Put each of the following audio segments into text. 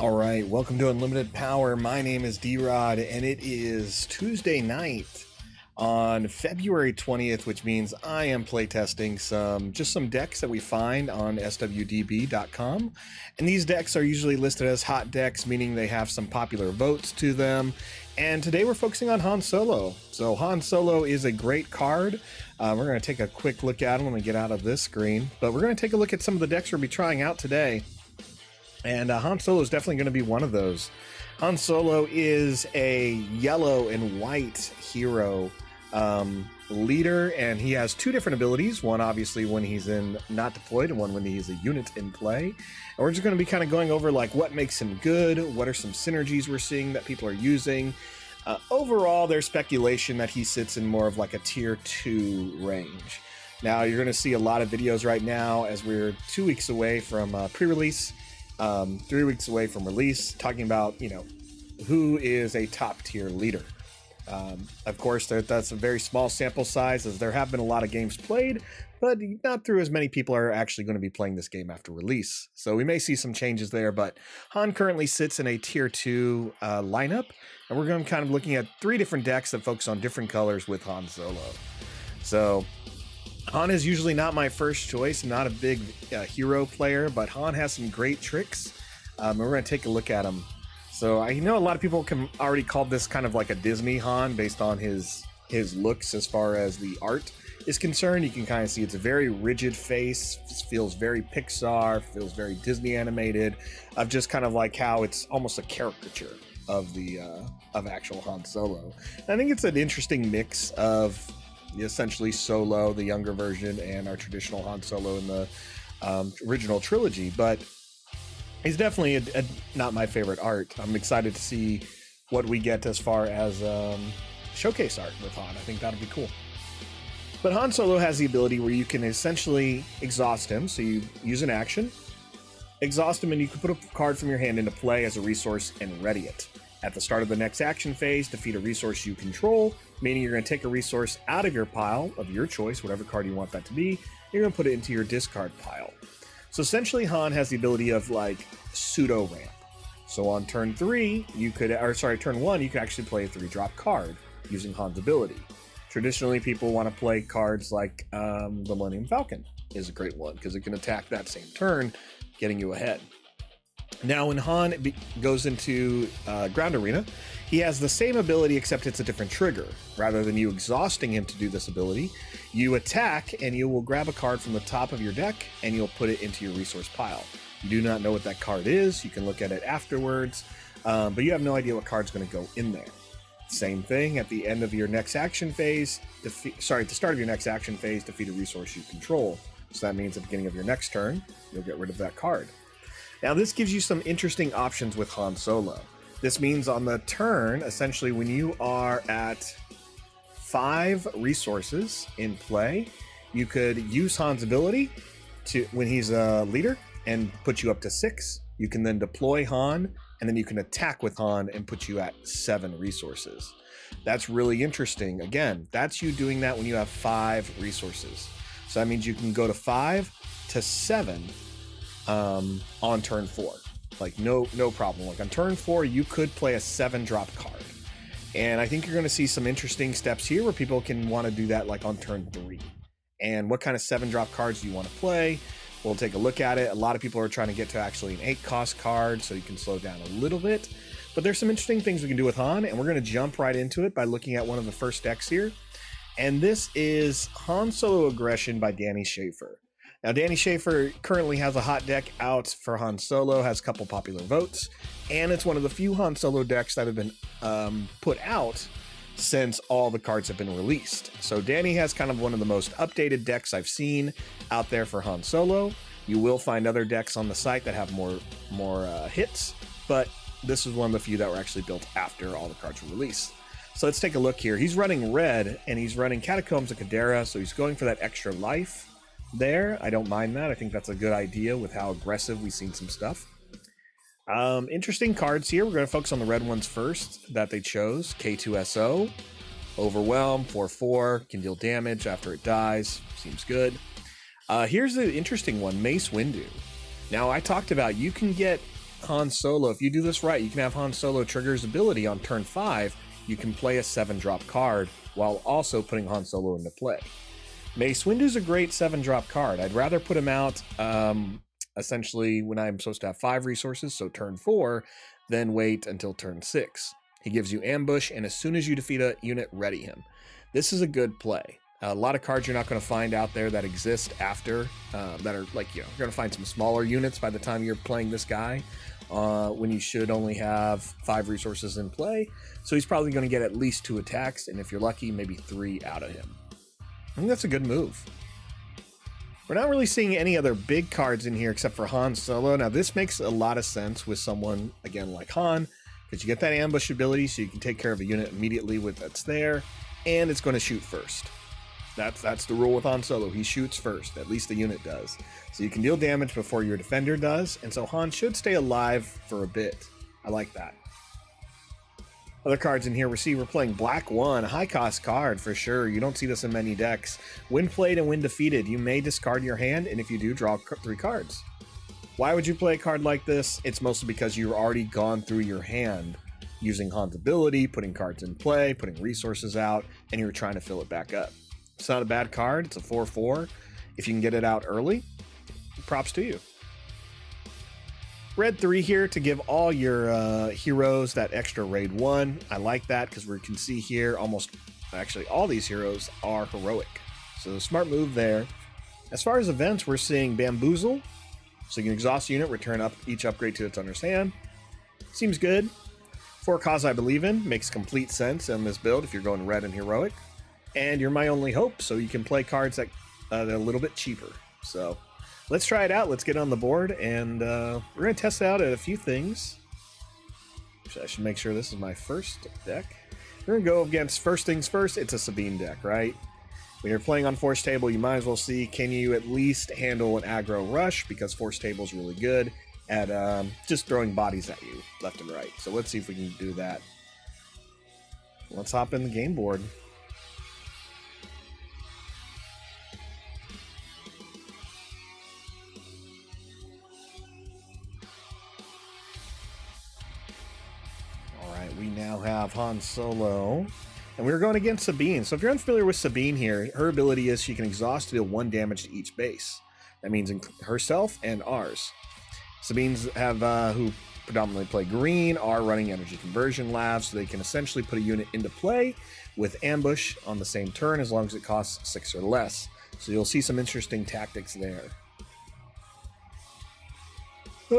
All right, welcome to Unlimited Power. My name is D-Rod, and it is Tuesday night on February 20th, which means I am playtesting some decks that we find on swdb.com. And these decks are usually listed as hot decks, meaning they have some popular votes to them. And today we're focusing on Han Solo. So Han Solo is a great card. We're going to take a quick look at him when we get out of this screen. But we're going to take a look at some of the decks we'll be trying out today. And Han Solo is definitely going to be one of those. Han Solo is a yellow and white hero leader, and he has two different abilities. One, obviously, when he's not deployed, and one when he's a unit in play. And we're just going to be kind of going over like what makes him good, what are some synergies we're seeing that people are using. Overall, there's speculation that he sits in more of like a tier 2 range. Now, you're going to see a lot of videos right now as we're 2 weeks away from pre-release. 3 weeks away from release, talking about, who is a top tier leader. Of course, that's a very small sample size, as there have been a lot of games played, but not through as many people are actually going to be playing this game after release. So we may see some changes there, but Han currently sits in a tier 2 lineup, and we're going to kind of looking at 3 different decks that focus on different colors with Han Solo. So Han is usually not my first choice. I'm not a big hero player, but Han has some great tricks, and we're going to take a look at them. So I know a lot of people can already call this kind of like a Disney Han based on his looks as far as the art is concerned. You can kind of see it's a very rigid face, feels very Pixar, feels very Disney animated, of just kind of like how it's almost a caricature of the of actual Han Solo. And I think it's an interesting mix of essentially Solo, the younger version, and our traditional Han Solo in the original trilogy, but he's definitely not my favorite art. I'm excited to see what we get as far as showcase art with Han. I think that'll be cool. But Han Solo has the ability where you can essentially exhaust him, so you use an action, exhaust him, and you can put a card from your hand into play as a resource and ready it. At the start of the next action phase, defeat a resource you control, meaning you're going to take a resource out of your pile of your choice, whatever card you want that to be, you're going to put it into your discard pile. So essentially, Han has the ability of like pseudo ramp. So on turn 1, you could actually play a 3-drop card using Han's ability. Traditionally, people want to play cards like the Millennium Falcon is a great one because it can attack that same turn, getting you ahead. Now, when Han goes into Ground Arena, he has the same ability, except it's a different trigger. Rather than you exhausting him to do this ability, you attack and you will grab a card from the top of your deck and you'll put it into your resource pile. You do not know what that card is. You can look at it afterwards, but you have no idea what card's going to go in there. Same thing at the end of your next action phase. At the start of your next action phase, defeat a resource you control. So that means at the beginning of your next turn, you'll get rid of that card. Now, this gives you some interesting options with Han Solo. This means on the turn, essentially, when you are at 5 resources in play, you could use Han's ability when he's a leader and put you up to 6. You can then deploy Han, and then you can attack with Han and put you at 7 resources. That's really interesting. Again, that's you doing that when you have 5 resources. So that means you can go to 5 to 7 on turn 4. Like no problem. Like on turn 4, you could play a 7-drop card. And I think you're going to see some interesting steps here where people can want to do that like on turn 3. And what kind of 7-drop cards do you want to play? We'll take a look at it. A lot of people are trying to get to actually an 8-cost card, so you can slow down a little bit. But there's some interesting things we can do with Han, and we're going to jump right into it by looking at one of the first decks here. And this is Han Solo Aggression by Danny Schaefer. Now, Danny Schaefer currently has a hot deck out for Han Solo, has a couple popular votes, and it's one of the few Han Solo decks that have been put out since all the cards have been released. So Danny has kind of one of the most updated decks I've seen out there for Han Solo. You will find other decks on the site that have more hits, but this is one of the few that were actually built after all the cards were released. So let's take a look here. He's running red, and he's running Catacombs of Cadera, so he's going for that extra life there. I don't mind that. I think that's a good idea with how aggressive we've seen some stuff. Interesting cards here. We're going to focus on the red ones first that they chose. K2SO, Overwhelm, 4/4, can deal damage after it dies. Seems good. Here's the interesting one, Mace Windu. Now, I talked about you can get Han Solo, if you do this right, you can have Han Solo trigger his ability on turn 5. You can play a 7-drop card while also putting Han Solo into play. Mace Windu's a great 7-drop card. I'd rather put him out essentially when I'm supposed to have 5 resources, so turn 4, then wait until turn 6. He gives you ambush, and as soon as you defeat a unit, ready him. This is a good play. A lot of cards you're not going to find out there that exist after, that are like, you're going to find some smaller units by the time you're playing this guy, when you should only have 5 resources in play. So he's probably going to get at least 2 attacks, and if you're lucky, maybe 3 out of him. I think that's a good move. We're not really seeing any other big cards in here except for Han Solo. Now, this makes a lot of sense with someone, again, like Han, because you get that ambush ability, so you can take care of a unit immediately with that's there, and it's going to shoot first. That's the rule with Han Solo. He shoots first, at least the unit does. So you can deal damage before your defender does, and so Han should stay alive for a bit. I like that. Other cards in here we're playing Black 1, a high-cost card for sure. You don't see this in many decks. When played and when defeated, you may discard your hand, and if you do, draw 3 cards. Why would you play a card like this? It's mostly because you've already gone through your hand using Han's ability, putting cards in play, putting resources out, and you're trying to fill it back up. It's not a bad card. It's a 4/4. If you can get it out early, props to you. Red 3 here to give all your heroes that extra raid 1. I like that because we can see here actually all these heroes are heroic. So smart move there. As far as events, we're seeing Bamboozle. So you can exhaust a unit, return up each upgrade to its owner's hand. Seems good. For a cause I believe in. Makes complete sense in this build if you're going red and heroic. And you're my only hope, so you can play cards that are a little bit cheaper. So let's try it out. Let's get on the board, and we're going to test it out at a few things. I should make sure this is my first deck. We're going to go against, first things first, it's a Sabine deck, right? When you're playing on Force Table, you might as well see, can you at least handle an aggro rush, because Force Table is really good at just throwing bodies at you left and right. So let's see if we can do that. Let's hop in the game board. We now have Han Solo, and we're going against Sabine. So if you're unfamiliar with Sabine here, her ability is she can exhaust to deal 1 damage to each base. That means herself and ours. Sabines have, who predominantly play green, are running energy conversion labs, so they can essentially put a unit into play with ambush on the same turn as long as it costs 6 or less. So you'll see some interesting tactics there.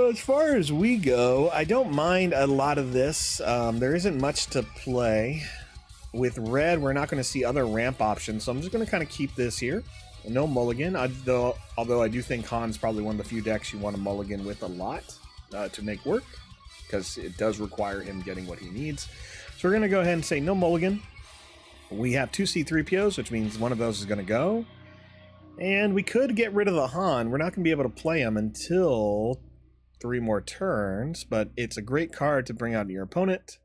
As far as we go, I don't mind a lot of this. There isn't much to play. With red, we're not going to see other ramp options, so I'm just going to kind of keep this here. No mulligan, although I do think Han's probably one of the few decks you want to mulligan with a lot to make work, because it does require him getting what he needs. So we're going to go ahead and say no mulligan. We have 2 C-3POs, which means one of those is going to go. And we could get rid of the Han. We're not going to be able to play him until 3 more turns, but it's a great card to bring out your opponent.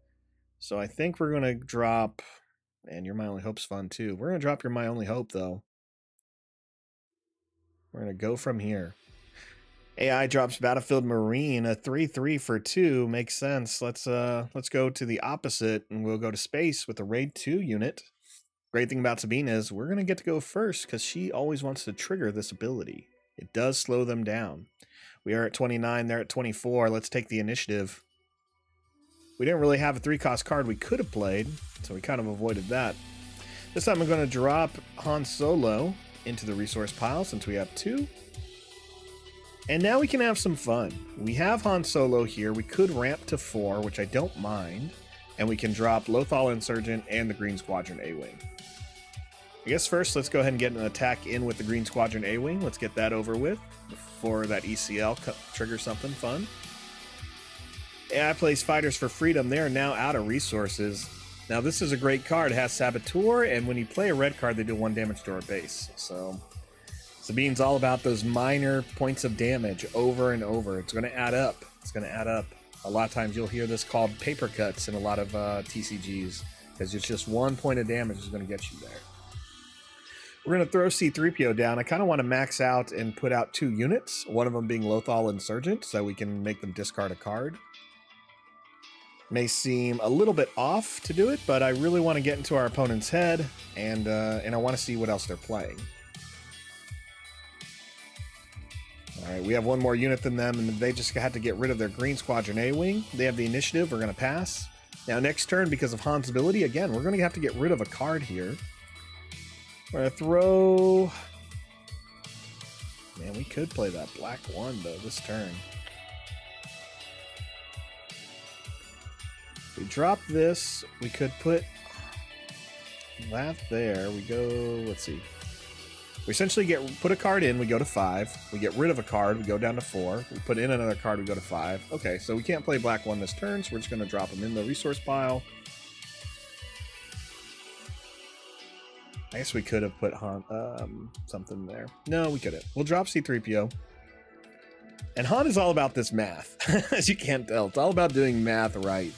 So I think we're going to drop, and Your My Only Hope's fun too. We're going to drop Your My Only Hope though. We're going to go from here. AI drops Battlefield Marine, a 3/3 for 2. Makes sense. Let's go to the opposite, and we'll go to space with a raid 2 unit. Great thing about Sabine is we're going to get to go first because she always wants to trigger this ability. It does slow them down. We are at 29, they're at 24. Let's take the initiative. We didn't really have a 3-cost card we could have played, so we kind of avoided that. This time I'm going to drop Han Solo into the resource pile since we have 2. And now we can have some fun. We have Han Solo here. We could ramp to 4, which I don't mind. And we can drop Lothal Insurgent and the Green Squadron A-Wing. I guess first, let's go ahead and get an attack in with the Green Squadron A-Wing. Let's get that over with before that ECL triggers something fun. AI plays Fighters for Freedom. They are now out of resources. Now, this is a great card. It has Saboteur, and when you play a red card, they do 1 damage to our base. So, Sabine's all about those minor points of damage over and over. It's going to add up. It's going to add up. A lot of times you'll hear this called paper cuts in a lot of TCGs, because it's just 1 point of damage is going to get you there. We're going to throw C-3PO down. I kind of want to max out and put out 2 units, one of them being Lothal Insurgent, so we can make them discard a card. May seem a little bit off to do it, but I really want to get into our opponent's head, and I want to see what else they're playing. All right, we have one more unit than them, and they just had to get rid of their Green Squadron A-Wing. They have the initiative. We're going to pass. Now, next turn, because of Han's ability, again, we're going to have to get rid of a card here. We're going to throw... Man, we could play that black 1, though, this turn. We drop this, we could put that there. We go, let's see. We essentially put a card in, we go to 5. We get rid of a card, we go down to 4. We put in another card, we go to 5. Okay, so we can't play black 1 this turn, so we're just going to drop them in the resource pile. I guess we could have put something there. No, we couldn't. We'll drop C-3PO. And Han is all about this math, as you can't tell. It's all about doing math right.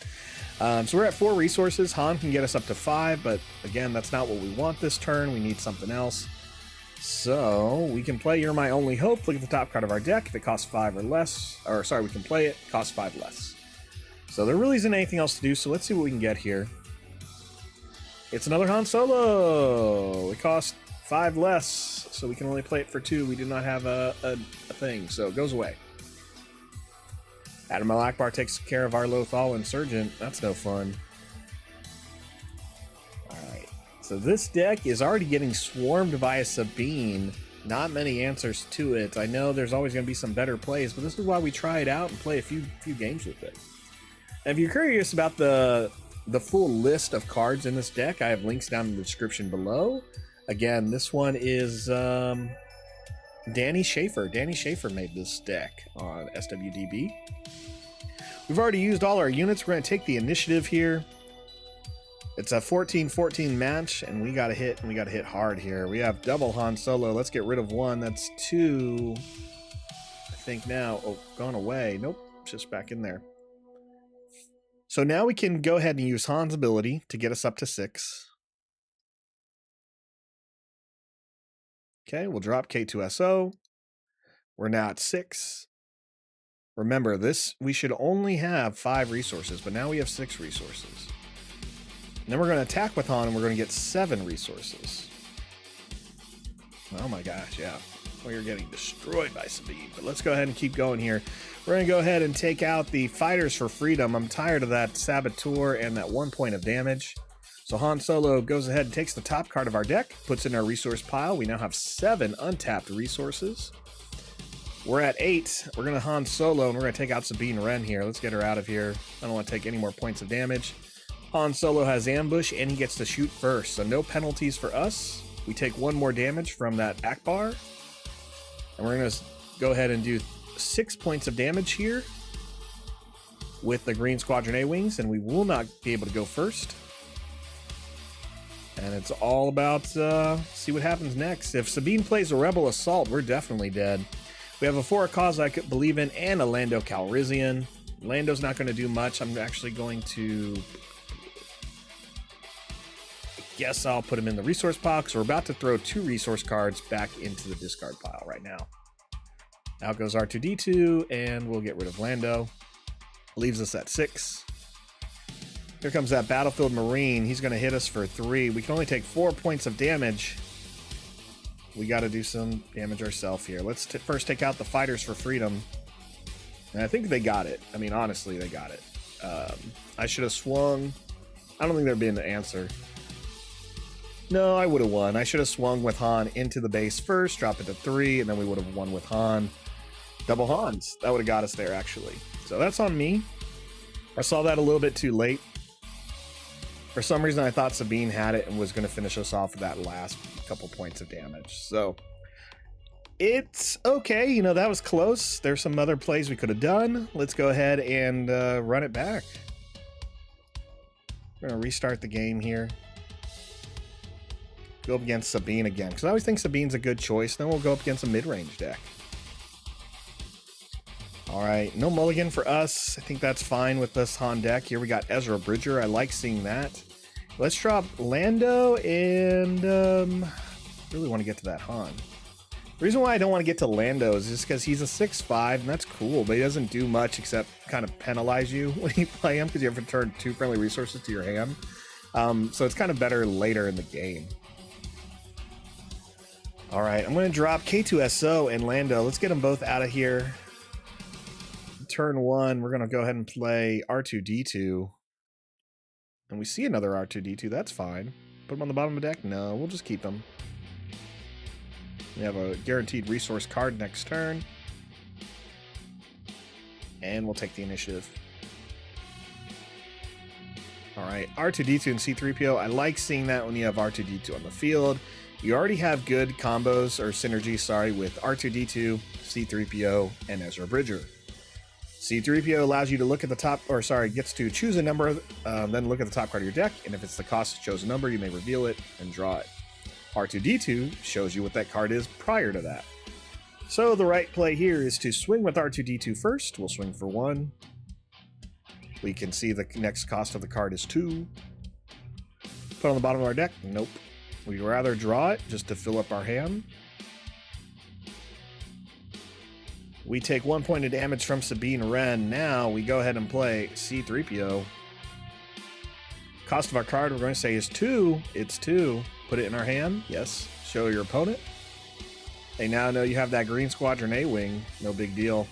So we're at 4 resources. Han can get us up to 5, but again, that's not what we want this turn. We need something else. So we can play You're My Only Hope. Look at the top card of our deck. If it costs 5 or less, or sorry, we can play it, costs 5 less. So there really isn't anything else to do, so let's see what we can get here. It's another Han Solo. It costs 5 less, so we can only play it for 2. We do not have a thing, so it goes away. Admiral Akbar takes care of our Lothal Insurgent. That's no fun. Alright, so this deck is already getting swarmed by a Sabine. Not many answers to it. I know there's always going to be some better plays, but this is why we try it out and play a few games with it. And if you're curious about the full list of cards in this deck, I have links down in the description below. Again, this one is Danny Schaefer. Danny Schaefer made this deck on SWDB. We've already used all our units. We're going to take the initiative here. It's a 14-14 match, and we got to hit, and we got to hit hard here. We have double Han Solo. Let's get rid of 1. That's 2. I think now. Oh, gone away. Nope, just back in there. So now we can go ahead and use Han's ability to get us up to 6. Okay, we'll drop K2SO. We're now at 6. Remember, we should only have 5 resources, but now we have 6 resources. And then we're going to attack with Han, and we're going to get 7 resources. Oh my gosh, yeah. Well, you're getting destroyed by Sabine, but let's go ahead and keep going here. We're going to go ahead and take out the Fighters for Freedom. I'm tired of that Saboteur and that 1 point of damage. So Han Solo goes ahead and takes the top card of our deck, puts in our resource pile. We now have 7 untapped resources. We're at 8. We're going to Han Solo, and we're going to take out Sabine Wren here. Let's get her out of here. I don't want to take any more points of damage. Han Solo has ambush, and he gets to shoot first, so no penalties for us. We take 1 more damage from that Akbar. And we're going to go ahead and do 6 points of damage here with the Green Squadron A-Wings, and we will not be able to go first. And it's all about see what happens next. If Sabine plays a Rebel Assault, we're definitely dead. We have a For a Cause I Could Believe In and a Lando Calrissian. Lando's not going to do much. I'm actually going to... I guess I'll put him in the resource pile, because we're about to throw 2 resource cards back into the discard pile right now. Out goes R2-D2, and we'll get rid of Lando. Leaves us at 6. Here comes that Battlefield Marine. He's going to hit us for 3. We can only take 4 points of damage. We got to do some damage ourselves here. Let's first take out the Fighters for Freedom. And I think they got it. I mean, honestly, they got it. I should have swung. I don't think there'd be an answer. No, I would have won. I should have swung with Han into the base first, drop it to 3, and then we would have won with Han. Double Hans. That would have got us there, actually. So that's on me. I saw that a little bit too late. For some reason, I thought Sabine had it and was going to finish us off with that last couple points of damage. So it's okay. You know, that was close. There's some other plays we could have done. Let's go ahead and run it back. We're going to restart the game here. Go up against Sabine again, because I always think Sabine's a good choice. Then we'll go up against a mid-range deck. All right, no mulligan for us. I think that's fine with this Han deck. Here we got Ezra Bridger. I like seeing that. Let's drop Lando and Really want to get to that Han. The reason why I don't want to get to Lando is just because he's a 6'5", and that's cool, but he doesn't do much except kind of penalize you when you play him because you have to return 2 friendly resources to your hand. So it's kind of better later in the game. All right, I'm going to drop K2SO and Lando. Let's get them both out of here. Turn 1, we're going to go ahead and play R2-D2. And we see another R2-D2, that's fine. Put them on the bottom of the deck? No, we'll just keep them. We have a guaranteed resource card next turn. And we'll take the initiative. Alright, R2-D2 and C-3PO. I like seeing that when you have R2-D2 on the field. You already have good combos, or synergy, sorry, with R2-D2, C-3PO, and Ezra Bridger. C-3PO allows you to look at the top, or sorry, gets to choose a number, then look at the top card of your deck, and if it's the cost to choose a number, you may reveal it and draw it. R2-D2 shows you what that card is prior to that. So the right play here is to swing with R2-D2 first. We'll swing for 1. We can see the next cost of the card is 2. Put on the bottom of our deck? Nope. We'd rather draw it just to fill up our hand. We take 1 point of damage from Sabine Wren. Now we go ahead and play C-3PO. Cost of our card, we're going to say is 2. It's 2. Put it in our hand. Yes. Show your opponent. They now know you have that Green Squadron A-Wing. No big deal.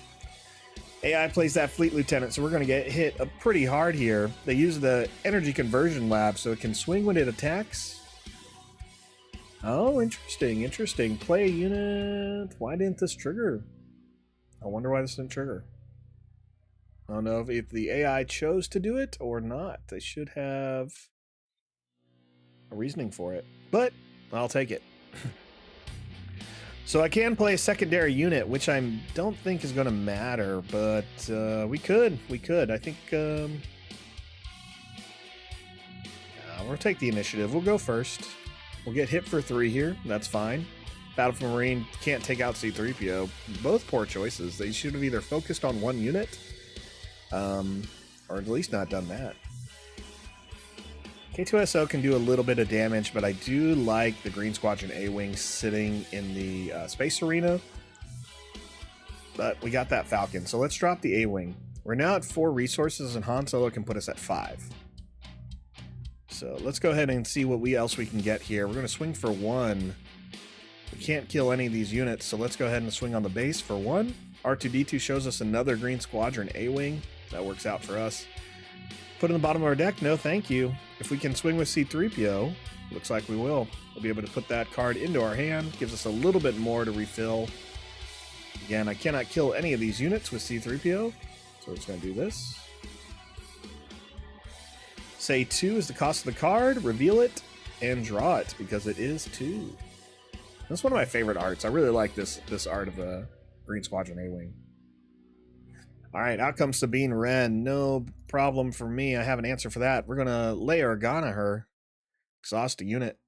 AI plays that Fleet Lieutenant, so we're going to get hit pretty hard here. They use the Energy Conversion Lab, so it can swing when it attacks. Oh, interesting, interesting. Play a unit. Why didn't this trigger? I wonder why this didn't trigger. I don't know if the AI chose to do it or not. They should have a reasoning for it, but I'll take it. So I can play a secondary unit, which I don't think is going to matter, but we could. I think we'll take the initiative. We'll go first. We'll get hit for 3 here. That's fine. Battlefield Marine can't take out C-3PO. Both poor choices. They should have either focused on 1 unit, or at least not done that. K2SO can do a little bit of damage, but I do like the Green Squadron A-Wing sitting in the space arena. But we got that Falcon, so let's drop the A-Wing. We're now at 4 resources, and Han Solo can put us at 5. So let's go ahead and see what else we can get here. We're going to swing for 1. We can't kill any of these units, so let's go ahead and swing on the base for 1. R2-D2 shows us another Green Squadron A-Wing. That works out for us. Put in the bottom of our deck? No, thank you. If we can swing with C-3PO, looks like we will. We'll be able to put that card into our hand. Gives us a little bit more to refill. Again, I cannot kill any of these units with C-3PO, so we're just going to do this. Say 2 is the cost of the card. Reveal it and draw it, because it is 2. That's one of my favorite arts. I really like this art of the Green Squadron A-Wing. All right, out comes Sabine Wren. No problem for me. I have an answer for that. We're going to lay Organa her. Exhaust a unit.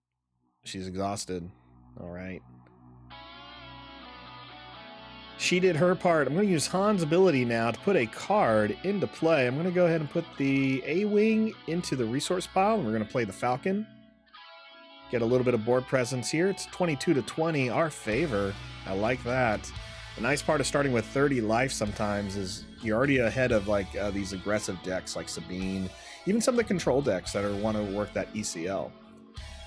She's exhausted. All right. She did her part. I'm going to use Han's ability now to put a card into play. I'm going to go ahead and put the A-Wing into the resource pile, and we're going to play the Falcon. Get a little bit of board presence here. It's 22-20, our favor. I like that. The nice part of starting with 30 life sometimes is you're already ahead of like these aggressive decks like Sabine, even some of the control decks that want to work that ECL.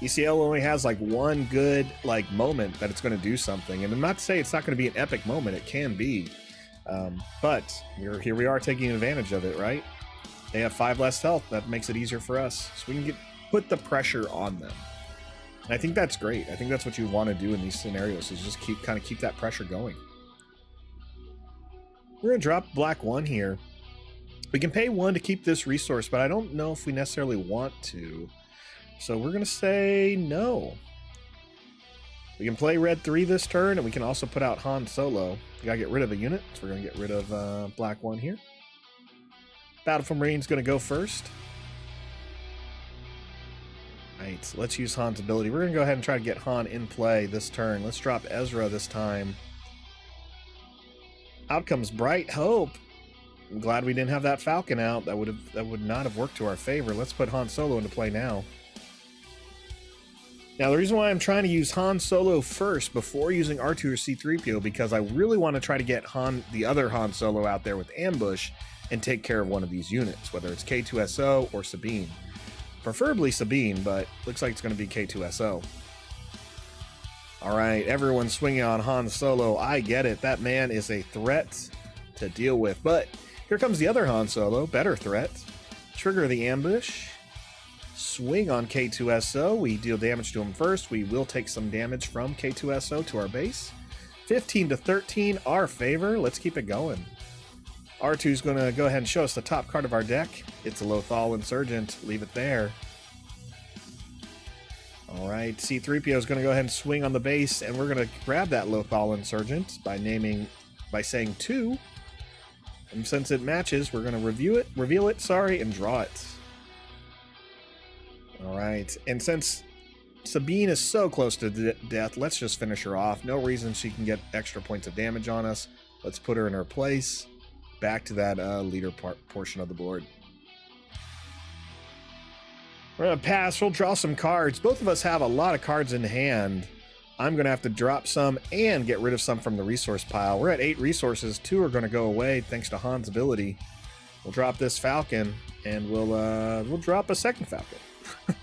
ECL only has like 1 good like moment that it's going to do something, and I'm not to say it's not going to be an epic moment. It can be, but here we are taking advantage of it, right? They have 5 less health. That makes it easier for us, so we can put the pressure on them. And I think that's great. I think that's what you want to do in these scenarios, is just keep that pressure going. We're going to drop black 1 here. We can pay 1 to keep this resource, but I don't know if we necessarily want to. So we're going to say no. We can play red 3 this turn, and we can also put out Han Solo. We got to get rid of a unit, so we're going to get rid of black 1 here. Battlefield Marine's going to go first. Right, so let's use Han's ability. We're going to go ahead and try to get Han in play this turn. Let's drop Ezra this time. Out comes Bright Hope. I'm glad we didn't have that Falcon out. That would not have worked to our favor. Let's put Han Solo into play now. Now, the reason why I'm trying to use Han Solo first before using R2 or C-3PO, because I really want to try to get the other Han Solo out there with ambush and take care of one of these units, whether it's K2SO or Sabine. Preferably Sabine, but looks like it's going to be K2SO. All right, everyone's swinging on Han Solo. I get it. That man is a threat to deal with. But here comes the other Han Solo, better threat. Trigger the ambush. Swing on K2SO. We deal damage to him first. We will take some damage from K2SO to our base. 15 to 13, our favor. Let's keep it going. R2's going to go ahead and show us the top card of our deck. It's a Lothal Insurgent. Leave it there. All right, C-3PO is going to go ahead and swing on the base, and we're going to grab that Lothal Insurgent by saying 2. And since it matches, we're going to reveal it, and draw it. All right, and since Sabine is so close to death, let's just finish her off. No reason she can get extra points of damage on us. Let's put her in her place. Back to that leader portion of the board. We're going to pass. We'll draw some cards. Both of us have a lot of cards in hand. I'm going to have to drop some and get rid of some from the resource pile. We're at 8 resources. 2 are going to go away thanks to Han's ability. We'll drop this Falcon, and we'll drop a second Falcon.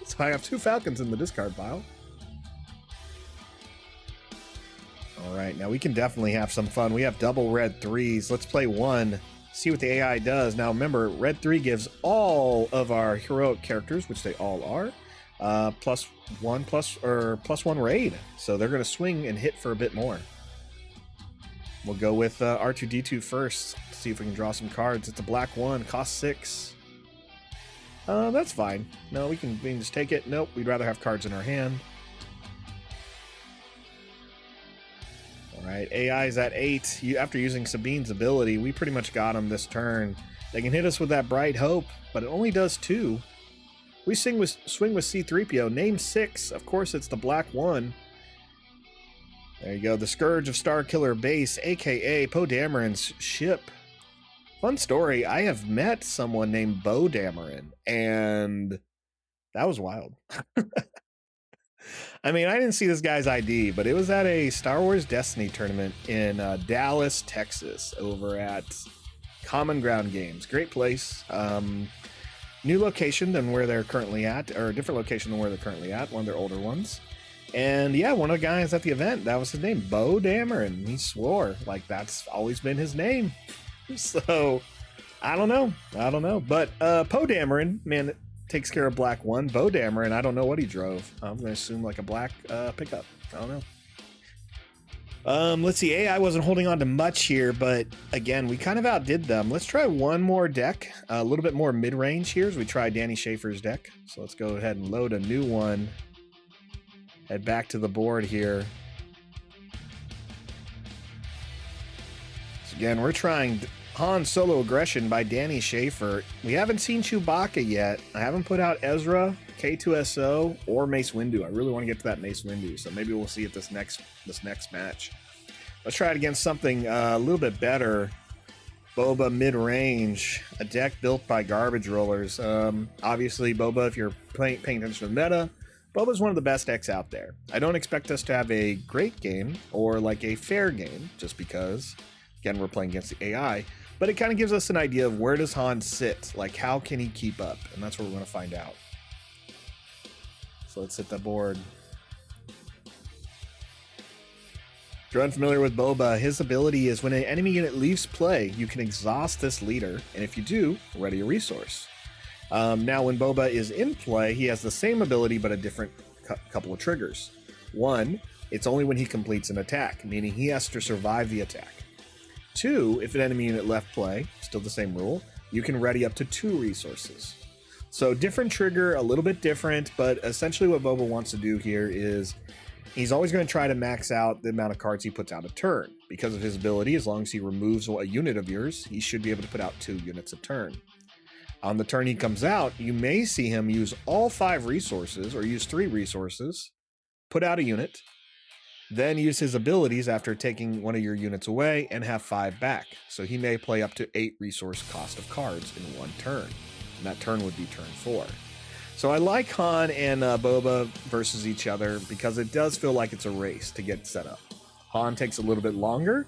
So I have 2 Falcons in the discard pile. All right, now we can definitely have some fun. We have double red 3s. Let's play 1, see what the AI does. Now remember, red 3 gives all of our heroic characters, which they all are, +1 raid. So they're going to swing and hit for a bit more. We'll go with R2D2 first. See if we can draw some cards. It's a black 1, cost 6. That's fine. No, we can just take it. Nope, we'd rather have cards in our hand. All right, AI is at 8. After using Sabine's ability, we pretty much got them this turn. They can hit us with that Bright Hope, but it only does 2. We swing with C-3PO. Name 6. Of course, it's the black 1. There you go. The Scourge of Starkiller Base, a.k.a. Poe Dameron's ship. Fun story. I have met someone named Bo Dameron, and that was wild. I mean, I didn't see this guy's ID, but it was at a StarWarsDestiny tournament in Dallas, Texas, over at Common Ground Games. Great place. New location than where they're currently at, or a different location than where they're currently at, one of their older ones. And yeah, one of the guys at the event, that was his name, Bo Dameron. He swore like that's always been his name. So I don't know. But Poe Dameron, man, takes care of black 1. Bo Dameron, I don't know what he drove. I'm going to assume like a black pickup. I don't know. Let's see. AI wasn't holding on to much here, but again, we kind of outdid them. Let's try one more deck, a little bit more mid-range here as we try Danny Schaefer's deck. So let's go ahead and load a new one. Head back to the board here. So again, we're trying Han Solo Aggression by Danny Schaefer. We haven't seen Chewbacca yet. I haven't put out Ezra, K2SO, or Mace Windu. I really want to get to that Mace Windu, so maybe we'll see it this next match. Let's try it against something a little bit better. Boba mid-range, a deck built by garbage rollers. Obviously, Boba, if you're paying attention to the meta, Boba's one of the best decks out there. I don't expect us to have a great game or like a fair game, just because, again, we're playing against the AI. But it kind of gives us an idea of where does Han sit? Like, how can he keep up? And that's what we're going to find out. So let's hit the board. If you're unfamiliar with Boba, his ability is when an enemy unit leaves play, you can exhaust this leader. And if you do, ready a resource. Now, when Boba is in play, he has the same ability, but a different couple of triggers. 1, it's only when he completes an attack, meaning he has to survive the attack. 2, if an enemy unit left play, still the same rule, you can ready up to 2 resources. So different trigger, a little bit different, but essentially what Boba wants to do here is he's always going to try to max out the amount of cards he puts out a turn. Because of his ability, as long as he removes a unit of yours, he should be able to put out 2 units a turn. On the turn he comes out, you may see him use all 5 resources or use 3 resources, put out a unit, then use his abilities after taking one of your units away and have 5 back. So he may play up to 8 resource cost of cards in one turn. And that turn would be turn 4. So I like Han and Boba versus each other because it does feel like it's a race to get set up. Han takes a little bit longer,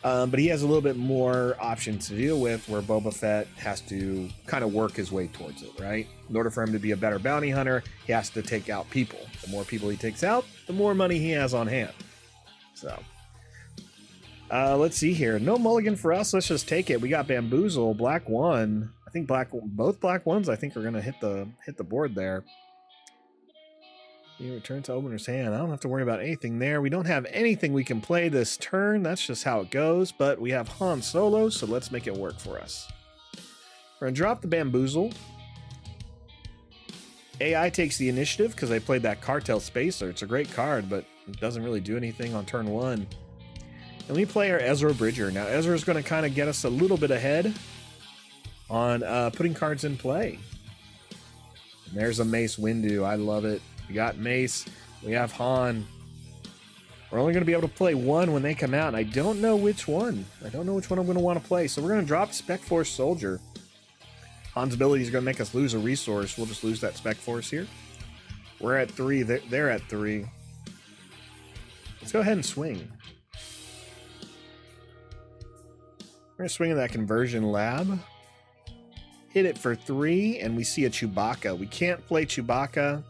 but he has a little bit more options to deal with, where Boba Fett has to kind of work his way towards it, right? In order for him to be a better bounty hunter, he has to take out people. The more people he takes out, the more money he has on hand. So, let's see here. No mulligan for us. Let's just take it. We got Bamboozle, Black One. I think both Black Ones, I think, are going to hit the board there. You return to Opener's hand. I don't have to worry about anything there. We don't have anything we can play this turn. That's just how it goes. But we have Han Solo, so let's make it work for us. We're going to drop the Bamboozle. AI takes the initiative because they played that Cartel Spacer. It's a great card, but it doesn't really do anything on turn one. And we play our Ezra Bridger. Now, Ezra's going to kind of get us a little bit ahead on putting cards in play. And there's a Mace Windu. I love it. We got Mace. We have Han. We're only going to be able to play one when they come out. And I don't know which one. I don't know which one I'm going to want to play. So we're going to drop Spec Force Soldier. Han's ability is going to make us lose a resource. We'll just lose that Spec Force here. We're at 3. They're at 3. Let's go ahead and swing. We're going to swing in that Conversion Lab. Hit it for 3, and we see a Chewbacca. We can't play Chewbacca.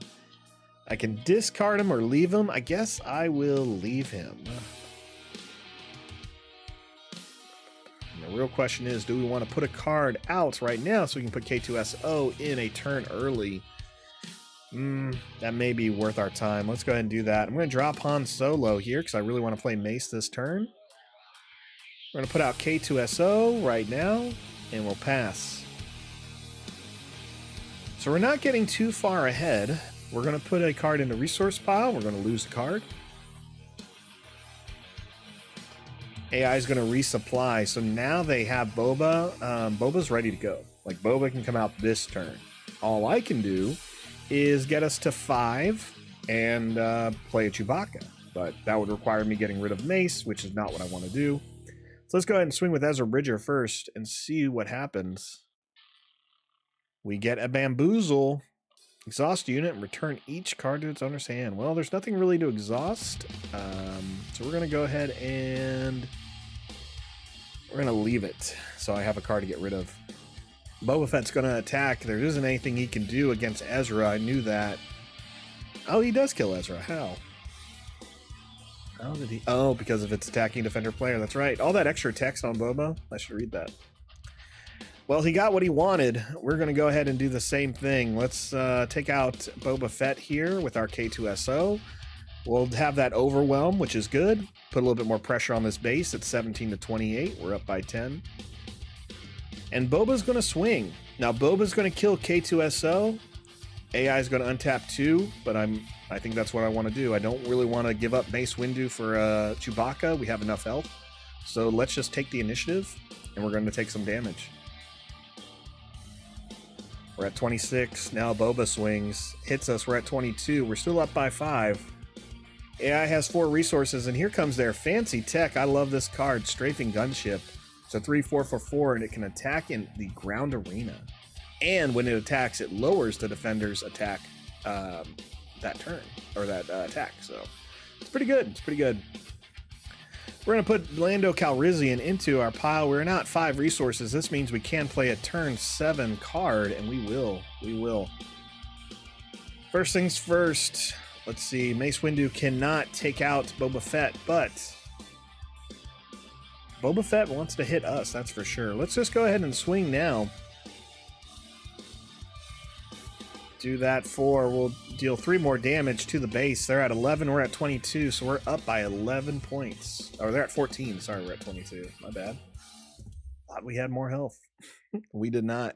I can discard him or leave him. I guess I will leave him. And the real question is, do we want to put a card out right now so we can put K2SO in a turn early? That may be worth our time. Let's go ahead and do that. I'm going to drop Han Solo here because I really want to play Mace this turn. We're going to put out K2SO right now, and we'll pass. So we're not getting too far ahead. We're going to put a card in the resource pile. We're going to lose a card. AI is going to resupply. So now they have Boba. Boba's ready to go. Like, Boba can come out this turn. All I can do is get us to 5 and play a Chewbacca. But that would require me getting rid of Mace, which is not what I want to do. So let's go ahead and swing with Ezra Bridger first and see what happens. We get a Bamboozle. Exhaust unit and return each card to its owner's hand. Well, there's nothing really to exhaust. So we're going to go ahead and we're going to leave it. So I have a card to get rid of. Boba Fett's going to attack. There isn't anything he can do against Ezra. I knew that. Oh, he does kill Ezra. How? How did he? Oh, because of its attacking defender player. That's right. All that extra text on Boba. I should read that. Well, he got what he wanted. We're going to go ahead and do the same thing. Let's take out Boba Fett here with our K2SO. We'll have that Overwhelm, which is good. Put a little bit more pressure on this base at 17 to 28. We're up by 10. And Boba's going to swing. Now, Boba's going to kill K2SO. AI is going to untap 2, but I think that's what I want to do. I don't really want to give up Mace Windu for Chewbacca. We have enough health. So let's just take the initiative, and we're going to take some damage. We're at 26. Now Boba swings. Hits us. We're at 22. We're still up by 5. AI has 4 resources, and here comes their fancy tech. I love this card. Strafing Gunship. It's a 3/4 for 4, and it can attack in the ground arena. And when it attacks, it lowers the defender's attack that turn, or that attack. So it's pretty good. It's pretty good. We're going to put Lando Calrissian into our pile. We're not 5 resources. This means we can play a turn 7 card, and we will. We will. First things first. Let's see. Mace Windu cannot take out Boba Fett, but Boba Fett wants to hit us, that's for sure. Let's just go ahead and swing now. Do that 4. We'll deal 3 more damage to the base. They're at 11. We're at 22, so we're up by 11 points. Or they're at 14. Sorry, we're at 22. My bad. Thought we had more health. We did not.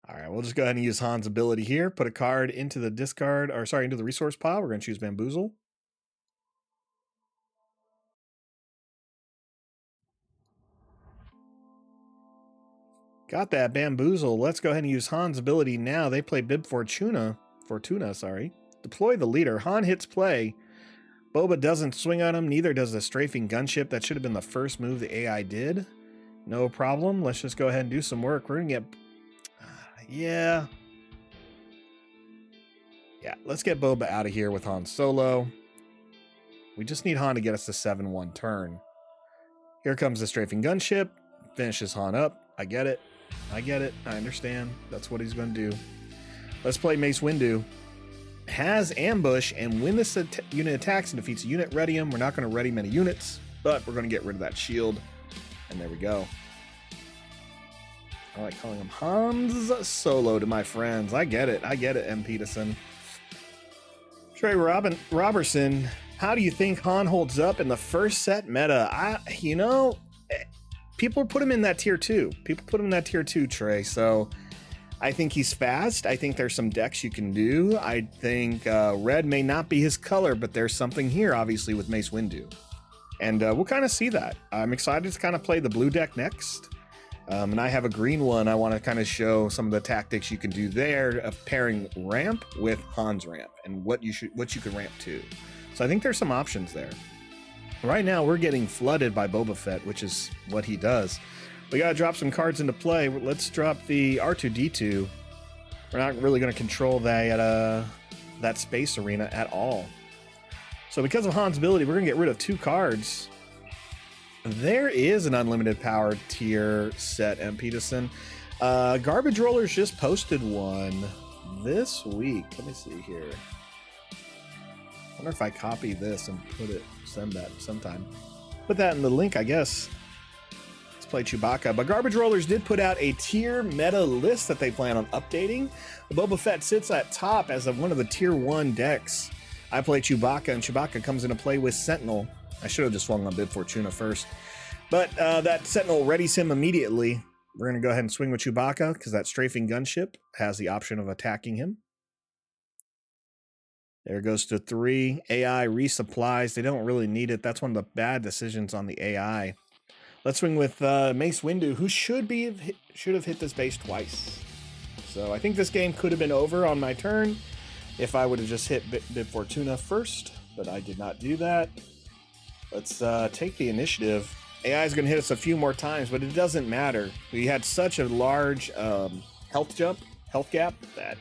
All right, we'll just go ahead and use Han's ability here. Put a card into the discard, or sorry, into the resource pile. We're going to choose Bamboozle. Got that Bamboozle. Let's go ahead and use Han's ability now. They play Bib Fortuna. Deploy the leader. Han hits play. Boba doesn't swing on him. Neither does the Strafing Gunship. That should have been the first move the AI did. No problem. Let's just go ahead and do some work. We're going to get... yeah. Yeah, let's get Boba out of here with Han Solo. We just need Han to get us to 7-1 turn. Here comes the strafing gunship. Finishes Han up. I get it. I understand. That's what he's going to do. Let's play Mace Windu. Has ambush, and when this unit attacks and defeats a unit, ready him. We're not going to ready many units, but we're going to get rid of that shield. And there we go. I like calling him Hans Solo to my friends. I get it, M. Peterson. Trey Robertson, how do you think Han holds up in the first set meta? People put him in that tier 2. Trey. So I think he's fast. I think there's some decks you can do. I think red may not be his color, but there's something here, obviously, with Mace Windu. And we'll kind of see that. I'm excited to kind of play the blue deck next. And I have a green one. I want to kind of show some of the tactics you can do there of pairing ramp with Han's ramp and what you can ramp to. So I think there's some options there. Right now we're getting flooded by Boba Fett, which is what he does. We got to drop some cards into play. Let's drop the R2-D2. We're not really going to control that space arena at all. So because of Han's ability, we're going to get rid of 2 cards. There is an unlimited power tier set, M. Peterson. Garbage Rollers just posted one this week. Let me see here. I wonder if I copy this and send that sometime. Put that in the link, I guess. Let's play Chewbacca. But Garbage Rollers did put out a tier meta list that they plan on updating. Boba Fett sits at top as of one of the tier 1 decks. I play Chewbacca, and Chewbacca comes into play with Sentinel. I should have just swung on Bib Fortuna first. But that Sentinel readies him immediately. We're going to go ahead and swing with Chewbacca because that strafing gunship has the option of attacking him. There goes to 3. AI resupplies. They don't really need it. That's one of the bad decisions on the AI. Let's swing with Mace Windu, who should have hit this base twice. So I think this game could have been over on my turn if I would have just hit Bib Fortuna first, but I did not do that. Let's take the initiative. AI is going to hit us a few more times, but it doesn't matter. We had such a large health gap, that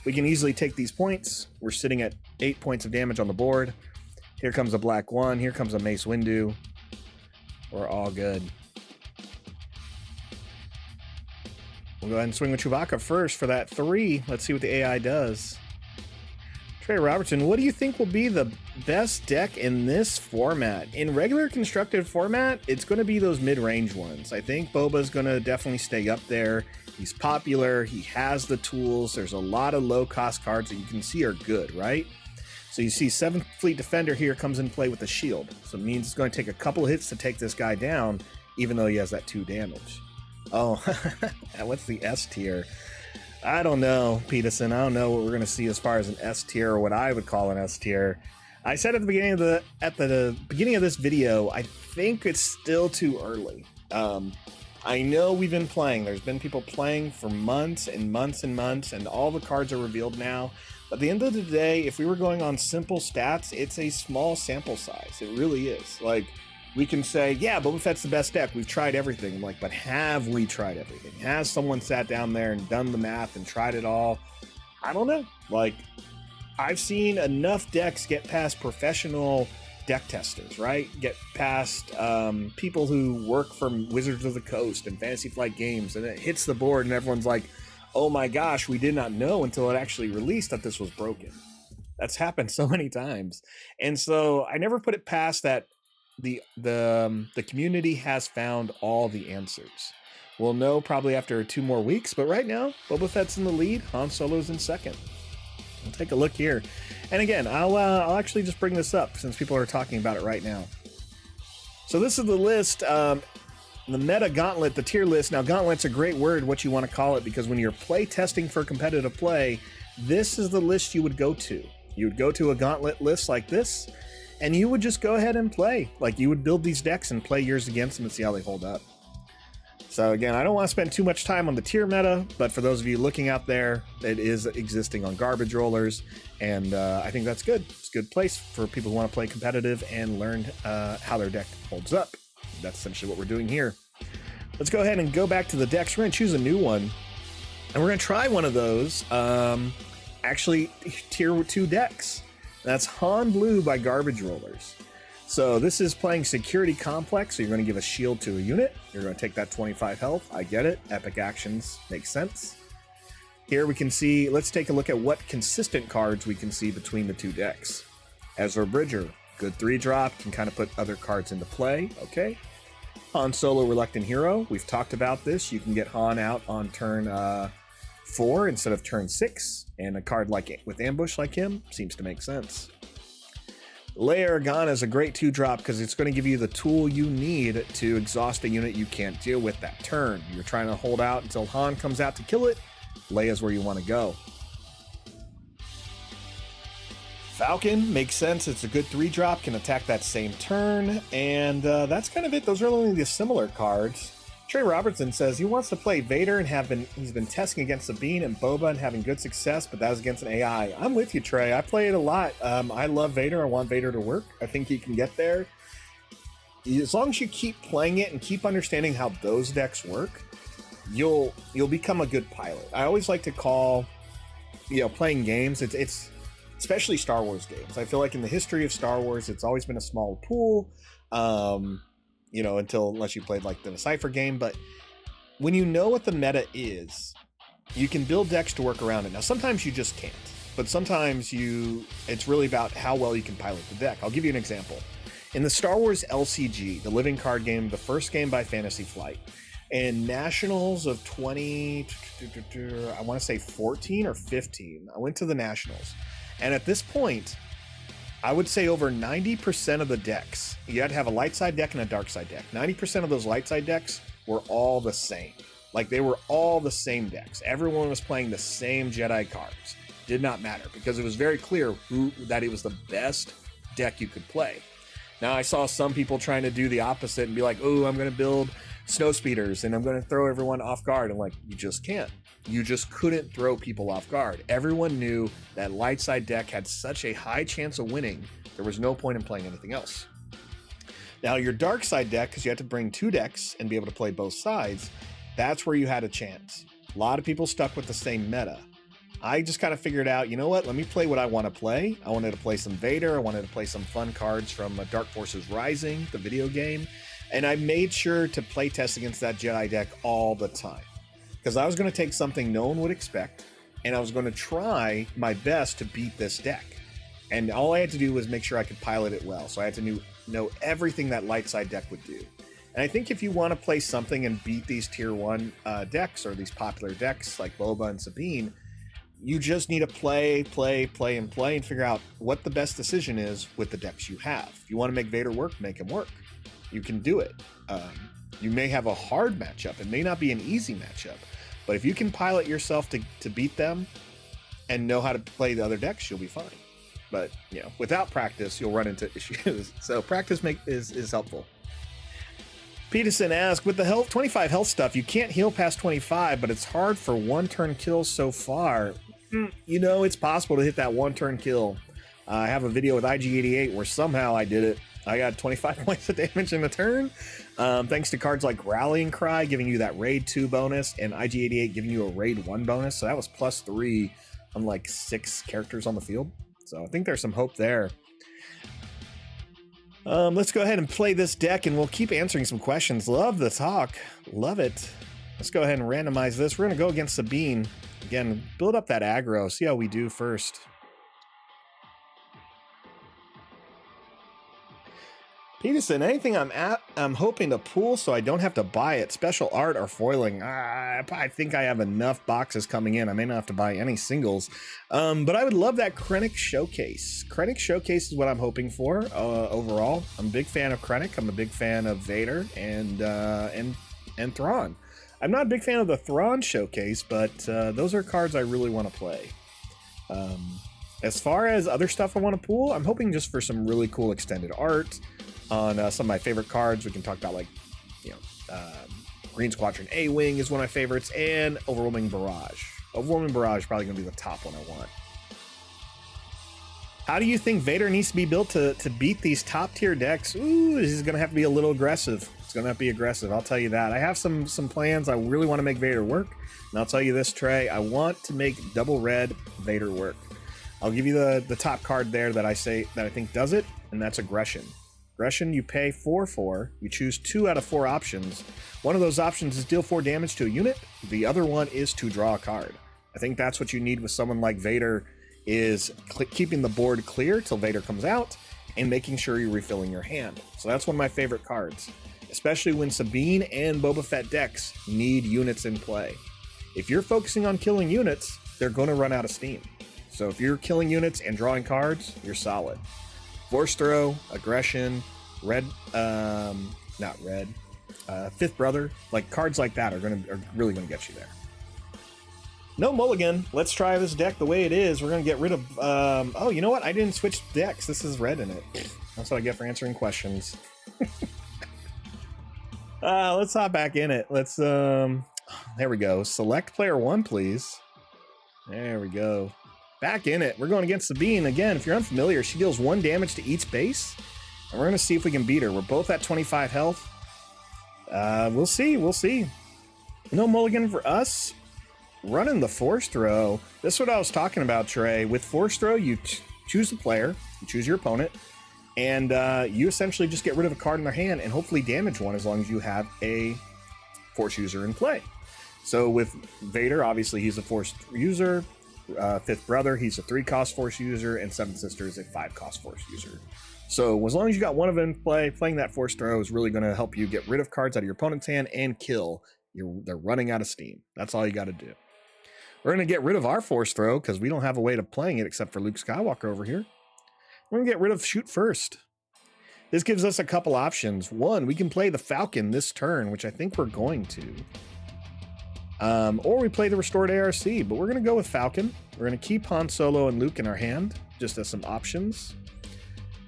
we can easily take these points. We're sitting at 8 points of damage on the board. Here comes a black 1. Here comes a Mace Windu. We're all good. We'll go ahead and swing with Chewbacca first for that 3. Let's see what the AI does. Trey Robertson, what do you think will be the best deck in this format? In regular constructed format, it's going to be those mid-range ones. I think Boba's going to definitely stay up there. He's popular. He has the tools. There's a lot of low-cost cards that you can see are good, right? So you see 7th Fleet Defender here comes in play with a shield. So it means it's going to take a couple of hits to take this guy down, even though he has that 2 damage. Oh, what's the S tier? I don't know, Peterson. I don't know what we're going to see as far as an S tier, or what I would call an S tier. I said at the beginning of this video, I think it's still too early. I know we've been playing. There's been people playing for months and months and months, and all the cards are revealed now. But at the end of the day, if we were going on simple stats, it's a small sample size. It really is. Like, we can say, yeah, Boba Fett's the best deck. We've tried everything. I'm like, but have we tried everything? Has someone sat down there and done the math and tried it all? I don't know. Like, I've seen enough decks get past professional deck testers, right? Get past people who work for Wizards of the Coast and Fantasy Flight Games, and it hits the board and everyone's like, oh my gosh, we did not know until it actually released that this was broken. That's happened so many times. And so I never put it past that the community has found all the answers. We'll know probably after 2 more weeks, but right now Boba Fett's in the lead. Han Solo's in second. We'll take a look here, and again, I'll actually just bring this up since people are talking about it right now. So this is the list, the meta gauntlet, the tier list. Now, gauntlet's a great word, what you want to call it, because when you're play testing for competitive play, this is the list you would go to. You would go to a gauntlet list like this, and you would just go ahead and play. Like, you would build these decks and play yours against them and see how they hold up. So again, I don't want to spend too much time on the tier meta, but for those of you looking out there, it is existing on Garbage Rollers, and I think that's good. It's a good place for people who want to play competitive and learn how their deck holds up. That's essentially what we're doing here. Let's go ahead and go back to the decks. We're going to choose a new one, and we're going to try one of those. actually tier 2 decks. That's Han Blue by Garbage Rollers. So this is playing Security Complex, so you're going to give a shield to a unit. You're going to take that 25 health. I get it. Epic actions make sense. Here we can see, let's take a look at what consistent cards we can see between the two decks. Ezra Bridger, good 3-drop, can kind of put other cards into play. Okay. Han Solo, Reluctant Hero. We've talked about this. You can get Han out on turn 4 instead of turn 6, and a card like with Ambush like him seems to make sense. Leia Organa is a great 2-drop because it's going to give you the tool you need to exhaust a unit you can't deal with that turn. You're trying to hold out until Han comes out to kill it. Leia's where you want to go. Falcon makes sense. It's a good 3-drop, can attack that same turn, and that's kind of it. Those are only the similar cards. Trey Robertson says he wants to play Vader and he's been testing against Sabine and Boba and having good success, but that was against an AI. I'm with you, Trey. I play it a lot. I love Vader. I want Vader to work. I think he can get there. As long as you keep playing it and keep understanding how those decks work, you'll become a good pilot. I always like to call, playing games. It's especially Star Wars games. I feel like in the history of Star Wars, it's always been a small pool. Unless you played like the Schaefer game, but when you know what the meta is, you can build decks to work around it. Now, sometimes you just can't, but sometimes it's really about how well you can pilot the deck. I'll give you an example. In the Star Wars LCG, the living card game, the first game by Fantasy Flight, and Nationals of 20, I want to say 14 or 15, I went to the Nationals. And at this point, I would say over 90% of the decks, you had to have a light side deck and a dark side deck. 90% of those light side decks were all the same. Like, they were all the same decks. Everyone was playing the same Jedi cards. Did not matter, because it was very clear that it was the best deck you could play. Now, I saw some people trying to do the opposite and be like, oh, I'm going to build snow speeders and I'm going to throw everyone off guard. I'm like, you just can't. You just couldn't throw people off guard. Everyone knew that light side deck had such a high chance of winning, there was no point in playing anything else. Now, your dark side deck, because you had to bring 2 decks and be able to play both sides, that's where you had a chance. A lot of people stuck with the same meta. I just kind of figured out, you know what, let me play what I want to play. I wanted to play some Vader. I wanted to play some fun cards from Dark Forces Rising, the video game. And I made sure to play test against that Jedi deck all the time, because I was going to take something no one would expect, and I was going to try my best to beat this deck. And all I had to do was make sure I could pilot it well. So I had to know everything that light side deck would do. And I think if you want to play something and beat these tier 1 decks, or these popular decks like Boba and Sabine, you just need to play, and figure out what the best decision is with the decks you have. If you want to make Vader work, make him work. You can do it. You may have a hard matchup. It may not be an easy matchup. But if you can pilot yourself to beat them and know how to play the other decks, you'll be fine. But, without practice, you'll run into issues. So practice is helpful. Peterson asks, with the 25 health stuff, you can't heal past 25, but it's hard for 1-turn kills so far. It's possible to hit that 1-turn kill. I have a video with IG88 where somehow I did it. I got 25 points of damage in a turn, thanks to cards like Rallying Cry giving you that Raid 2 bonus, and IG88 giving you a Raid 1 bonus. So that was +3 on like 6 characters on the field. So I think there's some hope there. Let's go ahead and play this deck, and we'll keep answering some questions. Love the talk. Love it. Let's go ahead and randomize this. We're going to go against Sabine. Again, build up that aggro. See how we do first. Peterson, anything I'm hoping to pull so I don't have to buy it. Special art or foiling. I think I have enough boxes coming in. I may not have to buy any singles. But I would love that Krennic Showcase. Krennic Showcase is what I'm hoping for overall. I'm a big fan of Krennic. I'm a big fan of Vader and Thrawn. I'm not a big fan of the Thrawn Showcase, but those are cards I really want to play. As far as other stuff I want to pull, I'm hoping just for some really cool extended art on some of my favorite cards. We can talk about Green Squadron A-Wing is one of my favorites, and Overwhelming Barrage. Overwhelming Barrage is probably going to be the top one I want. How do you think Vader needs to be built to beat these top tier decks? Ooh, this is going to have to be a little aggressive. It's going to have to be aggressive, I'll tell you that. I have some plans. I really want to make Vader work. And I'll tell you this, Trey, I want to make double red Vader work. I'll give you the top card there that I think does it, and that's Aggression. Aggression, you pay 4/4. You choose 2 out of 4 options. One of those options is deal 4 damage to a unit. The other one is to draw a card. I think that's what you need with someone like Vader, is keeping the board clear till Vader comes out and making sure you're refilling your hand. So that's one of my favorite cards, especially when Sabine and Boba Fett decks need units in play. If you're focusing on killing units, they're going to run out of steam. So if you're killing units and drawing cards, you're solid. Force Throw, Aggression, Fifth Brother, like cards like that are really going to get you there. No mulligan. Let's try this deck the way it is. We're going to get rid of... oh, you know what? I didn't switch decks. This is red in it. That's what I get for answering questions. Let's hop back in it. Let's... there we go. Select player 1, please. There we go. Back in it. We're going against Sabine. Again, if you're unfamiliar, she deals 1 damage to each base. And we're going to see if we can beat her. We're both at 25 health. We'll see. We'll see. No mulligan for us. Running the Force Throw. This is what I was talking about, Trey. With Force Throw, you choose the player, you choose your opponent, and you essentially just get rid of a card in their hand and hopefully damage one as long as you have a Force user in play. So with Vader, obviously he's a Force user. Fifth Brother, he's a 3-cost Force user, and Seventh Sister is a 5-cost Force user. So as long as you got one of them in play, playing that Force Throw is really going to help you get rid of cards out of your opponent's hand and kill. They're running out of steam. That's all you got to do. We're going to get rid of our Force Throw because we don't have a way of playing it except for Luke Skywalker over here. We're going to get rid of Shoot First. This gives us a couple options. One, we can play the Falcon this turn, which I think we're going to. Or we play the Restored ARC, but we're going to go with Falcon. We're going to keep Han Solo and Luke in our hand, just as some options.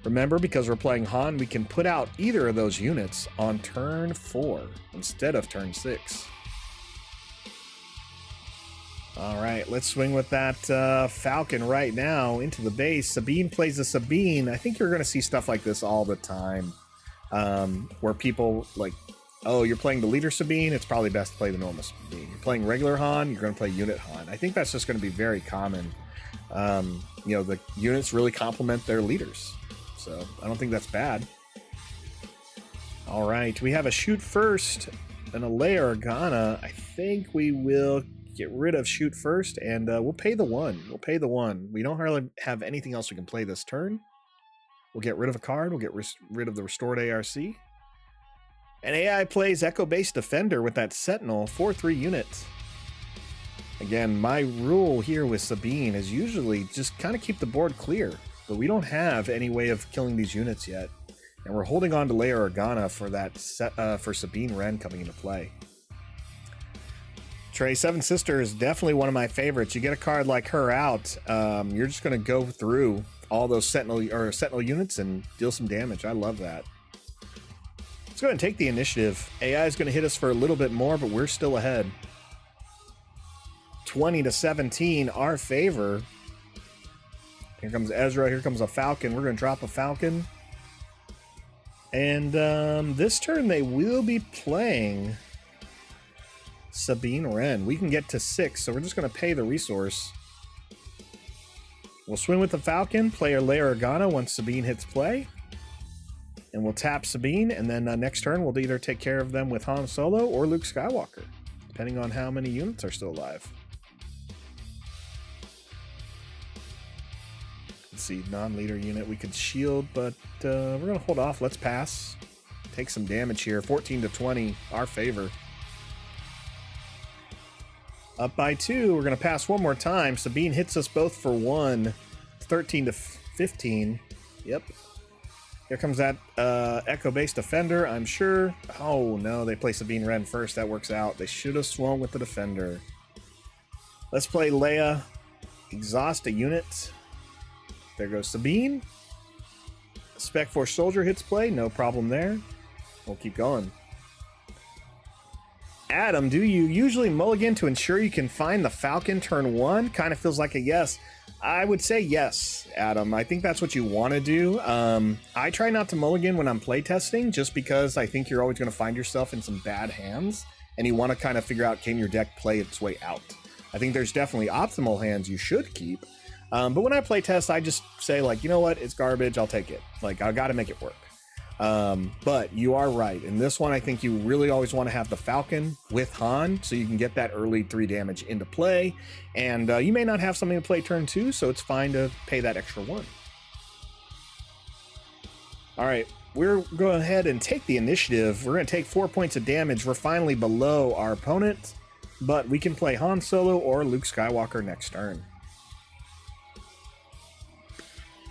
Remember, because we're playing Han, we can put out either of those units on turn 4 instead of turn 6. All right, let's swing with that Falcon right now into the base. Sabine plays a Sabine. I think you're going to see stuff like this all the time, where people like, oh, you're playing the leader Sabine, it's probably best to play the normal Sabine. You're playing regular Han, you're going to play unit Han. I think that's just going to be very common. You know, the units really complement their leaders, so I don't think that's bad. All right, we have a Shoot First and a Leia Organa. I think we will get rid of Shoot First, and we'll pay the 1. We'll pay the 1. We don't really have anything else we can play this turn. We'll get rid of a card. We'll get rid of the Restored ARC. And AI plays Echo-Based Defender with that Sentinel, 4/3 unit. Again, my rule here with Sabine is usually just kind of keep the board clear, but we don't have any way of killing these units yet. And we're holding on to Leia Organa for that for Sabine Wren coming into play. Trey, Seven Sister is definitely one of my favorites. You get a card like her out, you're just going to go through all those Sentinel units and deal some damage. I love that. Let's go ahead and take the initiative. AI is going to hit us for a little bit more, but we're still ahead. 20-17, our favor. Here comes Ezra. Here comes a Falcon. We're going to drop a Falcon. And this turn they will be playing Sabine Wren. We can get to 6, so we're just going to pay the resource. We'll swing with the Falcon, play our Leia Organa once Sabine hits play. And we'll tap Sabine, and then next turn we'll either take care of them with Han Solo or Luke Skywalker, depending on how many units are still alive. Let's see, non-leader unit we could shield, but we're going to hold off. Let's pass. Take some damage here. 14-20, our favor. Up by 2, we're going to pass one more time. Sabine hits us both for 1. 13-15. Yep. Here comes that Echo-Based Defender, I'm sure. Oh, no, they play Sabine Wren first. That works out. They should have swung with the Defender. Let's play Leia. Exhaust a unit. There goes Sabine. Spec Force Soldier hits play. No problem there. We'll keep going. Adam, do you usually mulligan to ensure you can find the Falcon turn 1? Kind of feels like a yes. I would say yes, Adam. I think that's what you want to do. I try not to mulligan when I'm playtesting, just because I think you're always going to find yourself in some bad hands, and you want to kind of figure out, can your deck play its way out? I think there's definitely optimal hands you should keep, but when I playtest, I just say, like, you know what, it's garbage, I'll take it. Like, I got to make it work. But you are right. In this one, I think you really always want to have the Falcon with Han, so you can get that early 3 damage into play. And you may not have something to play turn 2, so it's fine to pay that extra 1. All right, we're going ahead and take the initiative. We're going to take 4 points of damage. We're finally below our opponent, but we can play Han Solo or Luke Skywalker next turn.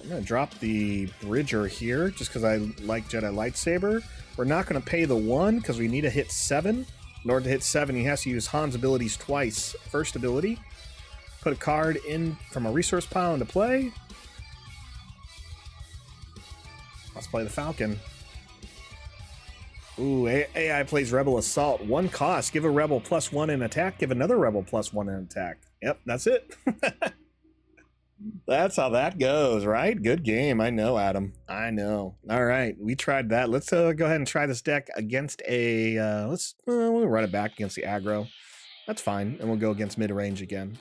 I'm going to drop the Bridger here just because I like Jedi Lightsaber. We're not going to pay the 1 because we need to hit 7. In order to hit 7, he has to use Han's abilities twice. First ability, put a card in from a resource pile into play. Let's play the Falcon. Ooh, AI plays Rebel Assault. 1 cost. Give a Rebel +1 in attack. Give another Rebel +1 in attack. Yep, that's it. That's how that goes, right? Good game. I know, Adam. I know. All right, we tried that. Let's go ahead and try this deck against a... we'll run it back against the aggro. That's fine, and we'll go against mid-range again.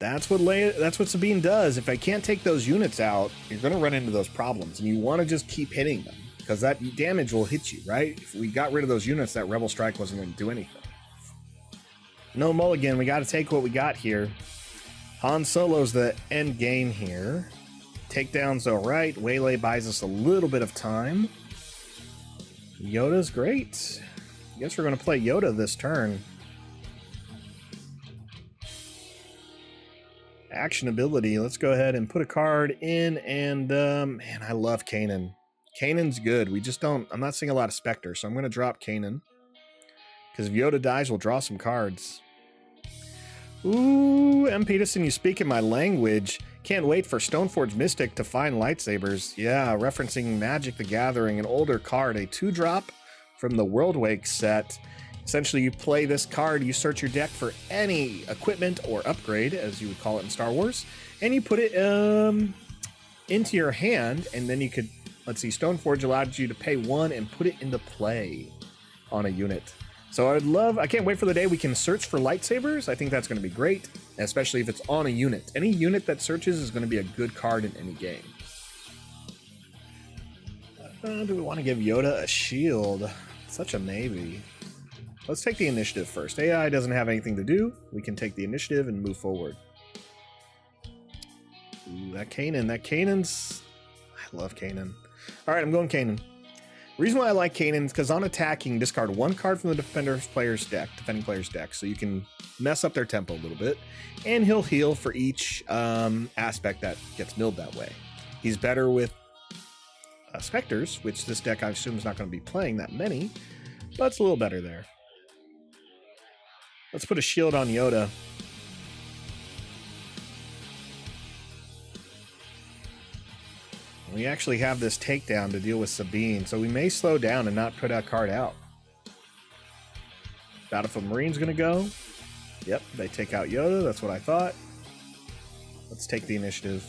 That's what Sabine does. If I can't take those units out, you're going to run into those problems, and you want to just keep hitting them, because that damage will hit you, right? If we got rid of those units, that Rebel Strike wasn't going to do anything. No mulligan, we got to take what we got here. Han Solo's the end game here. Takedown's all right. Waylay buys us a little bit of time. Yoda's great. I guess we're going to play Yoda this turn. Action ability. Let's go ahead and put a card in, and man, I love Kanan. Kanan's good. We just don't... I'm not seeing a lot of Spectre, so I'm going to drop Kanan. Because if Yoda dies, we'll draw some cards. Ooh, M. Peterson, you speak in my language. Can't wait for Stoneforge Mystic to find lightsabers. Yeah, referencing Magic the Gathering, an older card, a 2-drop from the World Wake set. Essentially, you play this card, you search your deck for any equipment or upgrade, as you would call it in Star Wars, and you put it into your hand, and then you could, let's see, Stoneforge allowed you to pay 1 and put it into play on a unit. So I can't wait for the day we can search for lightsabers. I think that's going to be great, especially if it's on a unit. Any unit that searches is going to be a good card in any game. Do we want to give Yoda a shield? Such a maybe. Let's take the initiative first. AI doesn't have anything to do. We can take the initiative and move forward. Ooh, that Kanan's... I love Kanan. All right, I'm going Kanan. Reason why I like Kanan is because on attack, you can discard 1 card from the defending player's deck, so you can mess up their tempo a little bit, and he'll heal for each aspect that gets milled that way. He's better with Spectres, which this deck I assume is not going to be playing that many, but it's a little better there. Let's put a shield on Yoda. We actually have this takedown to deal with Sabine, so we may slow down and not put a card out. Battlefield Marine's going to go. Yep, they take out Yoda. That's what I thought. Let's take the initiative.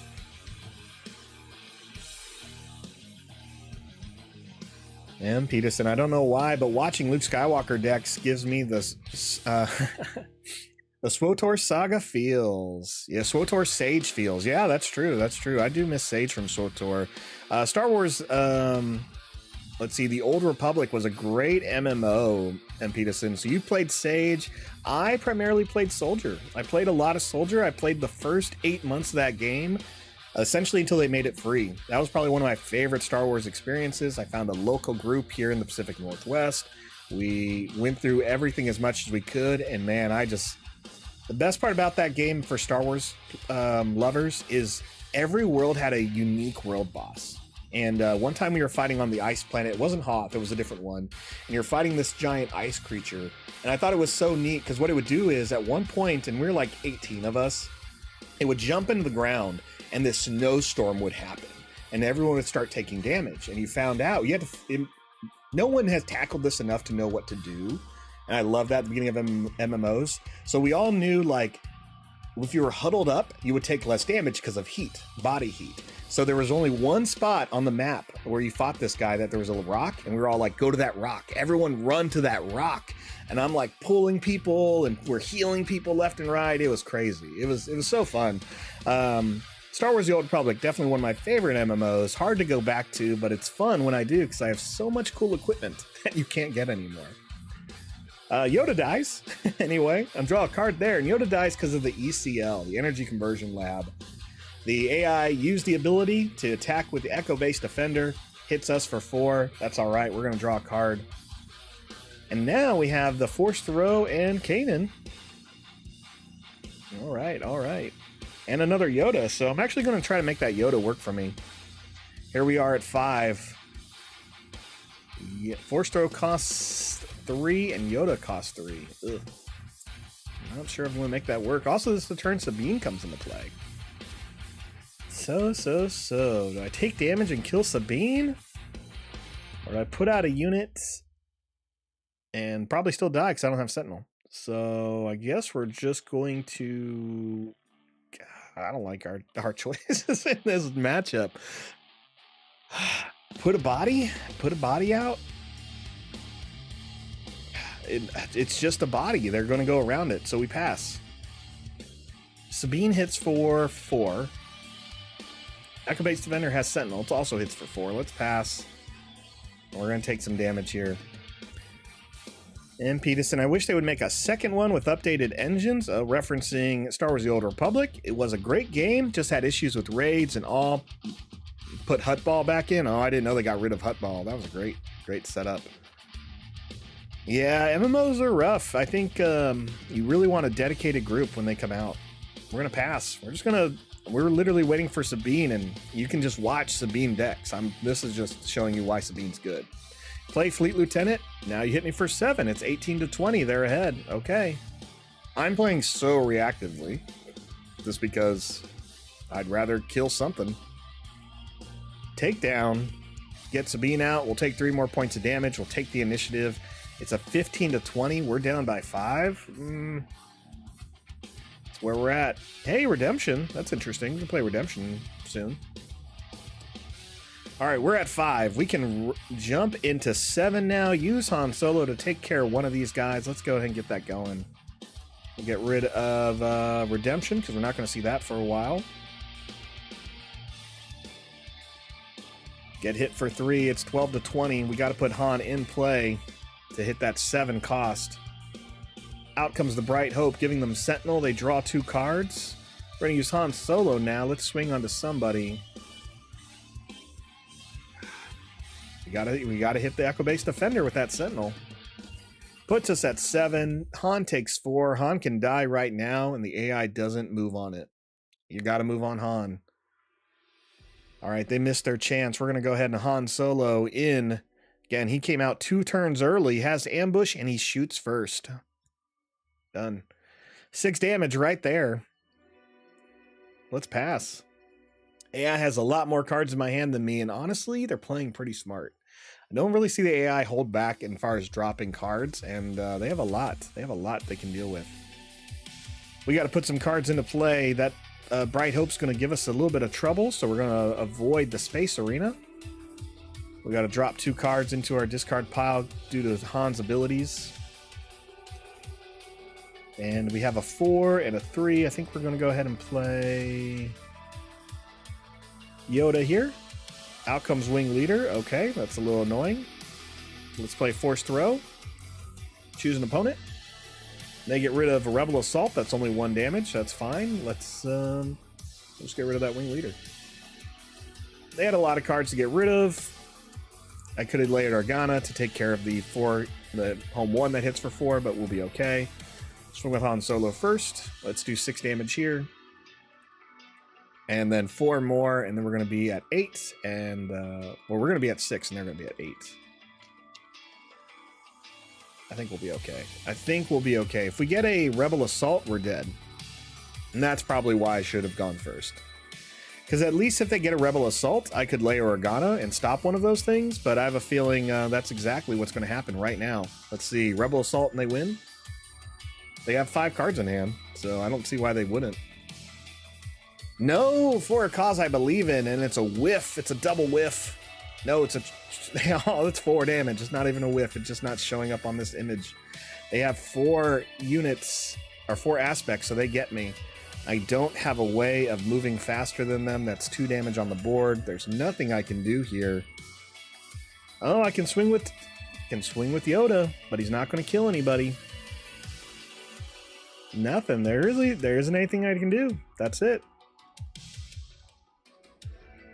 And Peterson, I don't know why, but watching Luke Skywalker decks gives me this... the SWTOR Saga feels. Yeah, SWTOR Sage feels. Yeah, that's true. That's true. I do miss Sage from SWTOR. Star Wars, let's see, the Old Republic was a great MMO, M. Peterson. So you played Sage. I primarily played Soldier. I played a lot of Soldier. I played the first 8 months of that game, essentially until they made it free. That was probably one of my favorite Star Wars experiences. I found a local group here in the Pacific Northwest. We went through everything as much as we could, and man, the best part about that game for Star Wars lovers is every world had a unique world boss. And one time we were fighting on the ice planet. It wasn't Hoth, it was a different one. And you're fighting this giant ice creature. And I thought it was so neat because what it would do is at one point, and we were like 18 of us, it would jump into the ground and this snowstorm would happen. And everyone would start taking damage. And you found out, no one has tackled this enough to know what to do. And I love that at the beginning of MMOs. So we all knew, like, if you were huddled up, you would take less damage because of heat, body heat. So there was only one spot on the map where you fought this guy that there was a rock, and we were all like, go to that rock. Everyone run to that rock. And I'm like pulling people, and we're healing people left and right. It was crazy. It was so fun. Star Wars The Old Republic, definitely one of my favorite MMOs. Hard to go back to, but it's fun when I do because I have so much cool equipment that you can't get anymore. Yoda dies. Anyway, I'm drawing a card there, and Yoda dies because of the ECL, the Energy Conversion Lab. The AI used the ability to attack with the Echo-based Defender, hits us for 4. That's all right. We're going to draw a card. And now we have the Force Throw and Kanan. All right, all right. And another Yoda, so I'm actually going to try to make that Yoda work for me. Here we are at 5. Yeah, Force Throw costs 3, and Yoda costs 3. Ugh. I'm not sure if I'm going to make that work. Also, this is the turn Sabine comes into play. So. Do I take damage and kill Sabine? Or do I put out a unit and probably still die because I don't have Sentinel? So I guess we're just going to... I don't like our choices in this matchup. Put a body out. It's just a body. They're going to go around it, so we pass. Sabine hits for 4. Echo-based Defender has Sentinel. It also hits for 4. Let's pass. We're going to take some damage here. And Peterson, I wish they would make a second one with updated engines, referencing Star Wars The Old Republic. It was a great game, just had issues with raids and all. Put Huttball back in. Oh, I didn't know they got rid of Huttball. That was a great setup. Yeah, MMOs are rough. I think you really want a dedicated group when they come out. We're going to pass. We're literally waiting for Sabine, and you can just watch Sabine decks. This is just showing you why Sabine's good. Play Fleet Lieutenant. Now you hit me for 7. It's 18-20. They're ahead. Okay. I'm playing so reactively just because I'd rather kill something. Take down. Get Sabine out. We'll take 3 more points of damage. We'll take the initiative. It's a 15-20. We're down by 5. That's where we're at. Hey, Redemption. That's interesting. We can play Redemption soon. All right, we're at 5. We can jump into 7 now. Use Han Solo to take care of one of these guys. Let's go ahead and get that going. We'll get rid of Redemption because we're not going to see that for a while. Get hit for 3. It's 12-20. We got to put Han in play to hit that 7 cost. Out comes the Bright Hope, giving them Sentinel. They draw 2 cards. We're going to use Han Solo now. Let's swing onto somebody. We gotta hit the Echo-based Defender with that Sentinel. Puts us at 7. Han takes 4. Han can die right now, and the AI doesn't move on it. You gotta move on Han. All right, they missed their chance. We're gonna go ahead and Han Solo in. Again, he came out 2 turns early, has ambush, and he shoots first. Done. 6 damage right there. Let's pass. AI has a lot more cards in my hand than me, and honestly, they're playing pretty smart. I don't really see the AI hold back as far as dropping cards, and they have a lot. They have a lot they can deal with. We got to put some cards into play. That Bright Hope's going to give us a little bit of trouble, so we're going to avoid the Space Arena. We got to drop 2 cards into our discard pile due to Han's abilities. And we have a 4 and a 3. I think we're going to go ahead and play Yoda here. Out comes Wing Leader. Okay, that's a little annoying. Let's play Force Throw. Choose an opponent. They get rid of a Rebel Assault. That's only 1 damage. That's fine. Let's get rid of that Wing Leader. They had a lot of cards to get rid of. I could have layered Organa to take care of the home 1 that hits for 4, but we'll be okay. Swing with Han Solo first. Let's do 6 damage here. And then 4 more, and then we're going to be at 8. And, we're going to be at 6, and they're going to be at 8. I think we'll be okay. If we get a Rebel Assault, we're dead. And that's probably why I should have gone first. Because at least if they get a Rebel Assault, I could lay Organa and stop one of those things, but I have a feeling that's exactly what's going to happen right now. Let's see, Rebel Assault and they win? They have 5 cards in hand, so I don't see why they wouldn't. No, for a cause I believe in, and it's a whiff. It's a double whiff. No, it's a... Oh, it's 4 damage. It's not even a whiff. It's just not showing up on this image. They have 4 units, or 4 aspects, so they get me. I don't have a way of moving faster than them. That's 2 damage on the board. There's nothing I can do here. Oh, I can swing with Yoda, but he's not going to kill anybody. Nothing. There isn't anything I can do. That's it.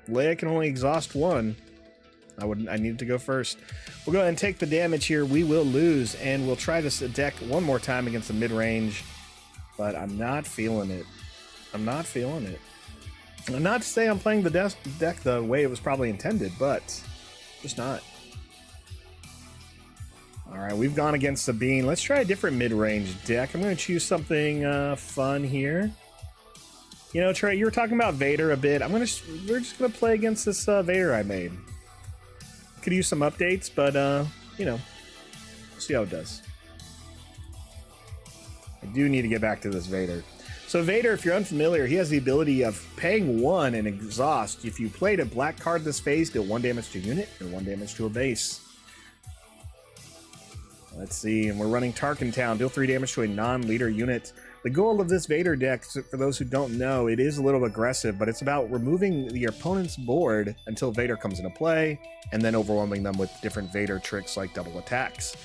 Leia can only exhaust 1. I needed to go first. We'll go ahead and take the damage here. We will lose, and we'll try this deck one more time against the mid-range, but I'm not feeling it. I'm not feeling it. And not to say I'm playing the deck the way it was probably intended, but just not. All right, we've gone against Sabine. Let's try a different mid-range deck. I'm going to choose something fun here. You know, Trey, you were talking about Vader a bit. We're just going to play against this Vader I made. Could use some updates, but, you know, we'll see how it does. I do need to get back to this Vader. So Vader, if you're unfamiliar, he has the ability of paying 1 and exhaust. If you played a black card this phase, deal 1 damage to a unit and 1 damage to a base. Let's see, and we're running Tarkin Town. Deal 3 damage to a non-leader unit. The goal of this Vader deck, for those who don't know, it is a little aggressive, but it's about removing the opponent's board until Vader comes into play, and then overwhelming them with different Vader tricks like double attacks.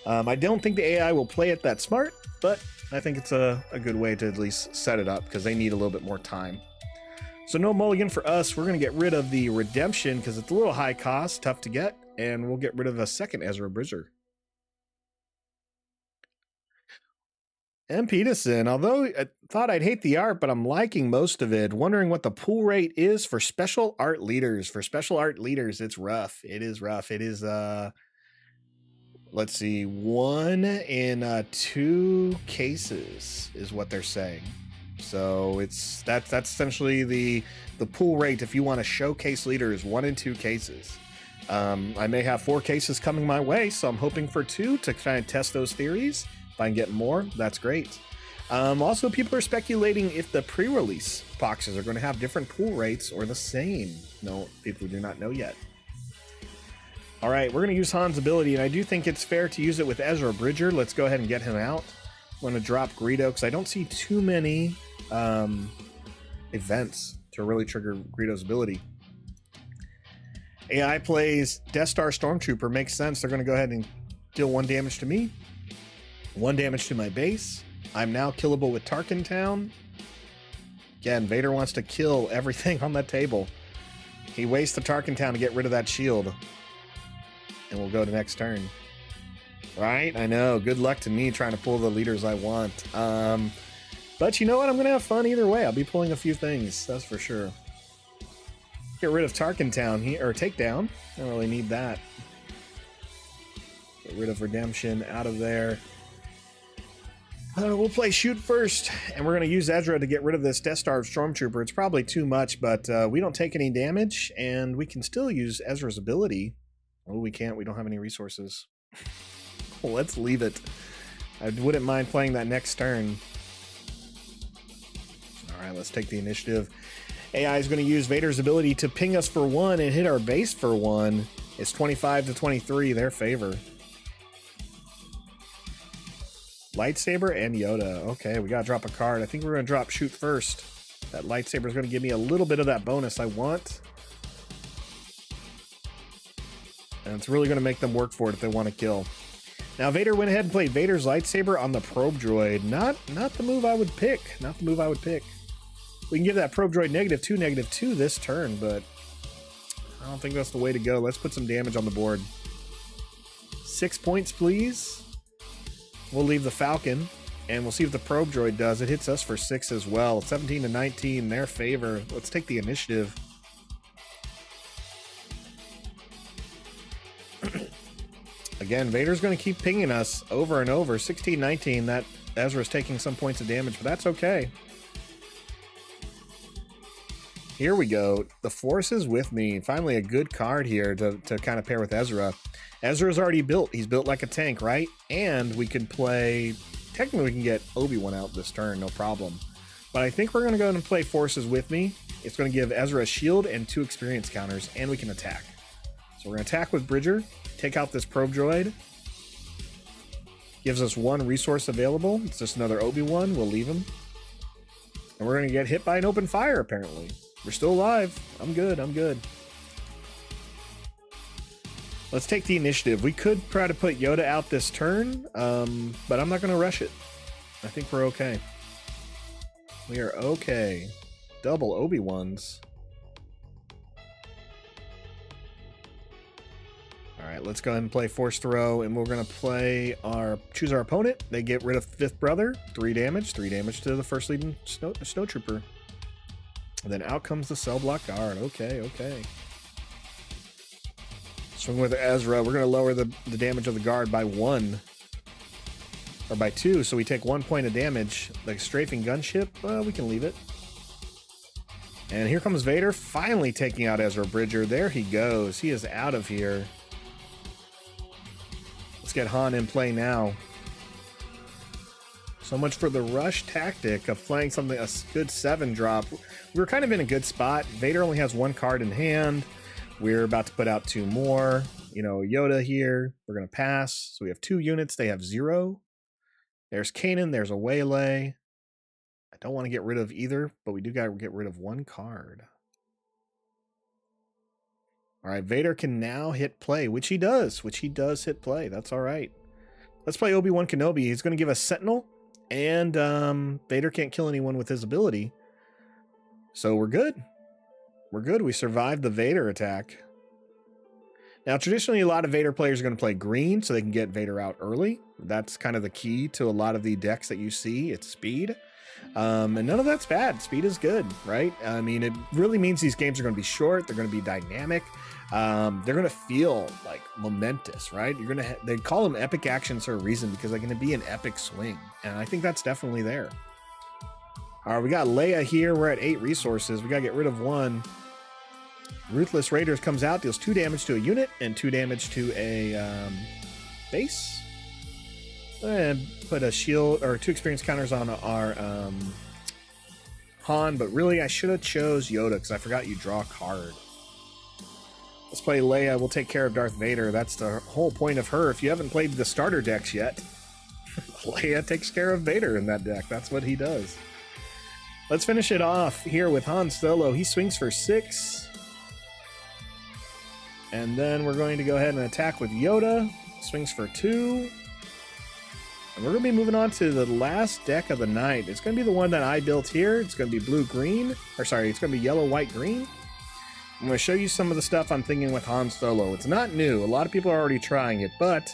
I don't think the AI will play it that smart, but I think it's a good way to at least set it up, because they need a little bit more time. So no mulligan for us. We're going to get rid of the Redemption, because it's a little high cost, tough to get, and we'll get rid of a second Ezra Bridger. M. Peterson, although I thought I'd hate the art, but I'm liking most of it. Wondering what the pull rate is for special art leaders. For special art leaders, it's rough. It is rough. It is, let's see, 1 in 2 cases is what they're saying. So that's essentially the pull rate if you want to showcase leaders, 1 in 2 cases. I may have 4 cases coming my way, so I'm hoping for 2 to try and test those theories. If I can get more, that's great. Also, people are speculating if the pre-release boxes are going to have different pull rates or the same. No, people do not know yet. All right, we're going to use Han's ability, and I do think it's fair to use it with Ezra Bridger. Let's go ahead and get him out. I'm going to drop Greedo, because I don't see too many events to really trigger Greedo's ability. AI plays Death Star Stormtrooper. Makes sense. They're going to go ahead and deal 1 damage to me. 1 damage to my base. I'm now killable with Tarkin Town. Again, Vader wants to kill everything on that table. He wastes the Tarkin Town to get rid of that shield. And we'll go to next turn. Right? I know. Good luck to me trying to pull the leaders I want. But you know what? I'm going to have fun either way. I'll be pulling a few things. That's for sure. Get rid of Tarkin Town here. Or Takedown. I don't really need that. Get rid of Redemption out of there. We'll play Shoot first, and we're going to use Ezra to get rid of this Death Star Stormtrooper. It's probably too much, but we don't take any damage, and we can still use Ezra's ability. Oh, we can't. We don't have any resources. Well, let's leave it. I wouldn't mind playing that next turn. All right, let's take the initiative. AI is going to use Vader's ability to ping us for 1 and hit our base for 1. It's 25 to 23, their favor. Lightsaber and Yoda. Okay, we gotta drop a card. I think we're gonna drop Shoot first. That lightsaber is gonna give me a little bit of that bonus I want. And it's really gonna make them work for it if they want to kill. Now Vader went ahead and played Vader's lightsaber on the probe droid. Not the move I would pick. Not the move I would pick. We can give that probe droid -2/-2 this turn, but I don't think that's the way to go. Let's put some damage on the board. 6 points, please. We'll leave the Falcon, and we'll see if the probe droid does. It hits us for 6 as well. 17 to 19, their favor. Let's take the initiative. Again, Vader's going to keep pinging us over and over. 16-19, that Ezra's taking some points of damage, but that's okay. Here we go. The Force is with me. Finally a good card here to kind of pair with Ezra. Ezra's already built. He's built like a tank, right? And we could play... Technically, we can get Obi-Wan out this turn, no problem. But I think we're going to go ahead and play Forces with me. It's going to give Ezra a shield and 2 experience counters, and we can attack. So we're going to attack with Bridger, take out this probe droid. Gives us 1 resource available. It's just another Obi-Wan. We'll leave him. And we're going to get hit by an open fire, apparently. We're still alive. I'm good. I'm good. Let's take the initiative. We could try to put Yoda out this turn, but I'm not going to rush it. I think we're okay. We are okay. Double Obi-Wans. All right, let's go ahead and play Force Throw, and we're going to play choose our opponent. They get rid of 5th Brother, 3 damage to the first leading snowtrooper. And then out comes the Cell Block Guard. Okay, okay. Swing with Ezra. We're going to lower the damage of the guard by 1. Or by 2, so we take 1 point of damage. Like strafing gunship, we can leave it. And here comes Vader, finally taking out Ezra Bridger. There he goes. He is out of here. Let's get Han in play now. So much for the rush tactic of playing something, a good 7 drop. We were kind of in a good spot. Vader only has 1 card in hand. We're about to put out 2 more. You know, Yoda here. We're going to pass. So we have 2 units. They have 0. There's Kanan. There's a Waylay. I don't want to get rid of either, but we do got to get rid of 1 card. All right, Vader can now hit play, which he does hit play. That's all right. Let's play Obi-Wan Kenobi. He's going to give us Sentinel, and Vader can't kill anyone with his ability. So we're good. We're good. We survived the Vader attack. Now, traditionally, a lot of Vader players are going to play green so they can get Vader out early. That's kind of the key to a lot of the decks that you see. It's speed. And none of that's bad. Speed is good, right? I mean, it really means these games are going to be short. They're going to be dynamic. They're going to feel like momentous, right? You're going to they call them epic actions for a reason because they're going to be an epic swing. And I think that's definitely there. All right, we got Leia here. We're at 8 resources. We got to get rid of 1. Ruthless Raiders comes out, deals 2 damage to a unit and 2 damage to a base. And put a shield or 2 experience counters on our Han, but really I should have chose Yoda because I forgot you draw a card. Let's play Leia. We'll take care of Darth Vader. That's the whole point of her. If you haven't played the starter decks yet, Leia takes care of Vader in that deck. That's what he does. Let's finish it off here with Han Solo. He swings for 6. And then we're going to go ahead and attack with Yoda. Swings for 2. And we're going to be moving on to the last deck of the night. It's going to be the one that I built here. It's going to be blue-green. Or sorry, it's going to be yellow-white-green. I'm going to show you some of the stuff I'm thinking with Han Solo. It's not new. A lot of people are already trying it. But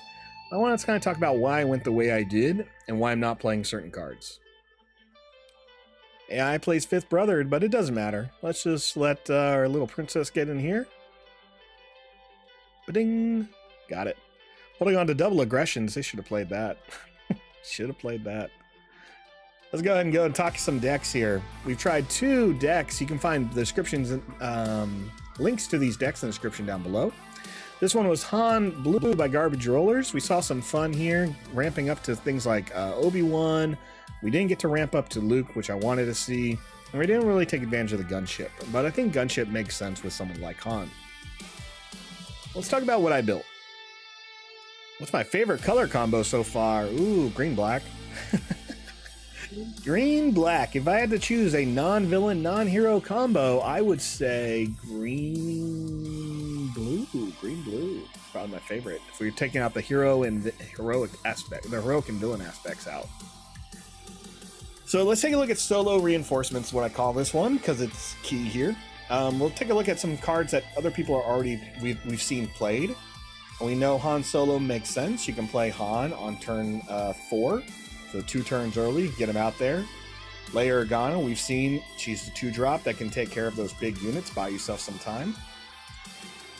I want to kind of talk about why I went the way I did and why I'm not playing certain cards. AI plays 5th Brother, but it doesn't matter. Let's just let our little princess get in here. Ba-ding! Got it. Holding on to double aggressions. They should have played that. Should have played that. Let's go ahead and go and talk some decks here. We've tried 2 decks. You can find the descriptions and links to these decks in the description down below. This one was Han Blue by Garbage Rollers. We saw some fun here, ramping up to things like Obi-Wan. We didn't get to ramp up to Luke, which I wanted to see. And we didn't really take advantage of the gunship. But I think gunship makes sense with someone like Han. Let's talk about what I built. What's my favorite color combo so far? Ooh, green-black. Green-black. If I had to choose a non-villain, non-hero combo, I would say green-blue. Green-blue. Probably my favorite. If we were taking out the hero and the heroic aspect, the heroic and villain aspects out. So let's take a look at solo reinforcements, what I call this one, because it's key here. We'll take a look at some cards that other people are already we've seen played. And we know Han Solo makes sense. You can play Han on turn 4, so 2 turns early, get him out there. Leia Organa, we've seen she's the 2-drop that can take care of those big units, buy yourself some time.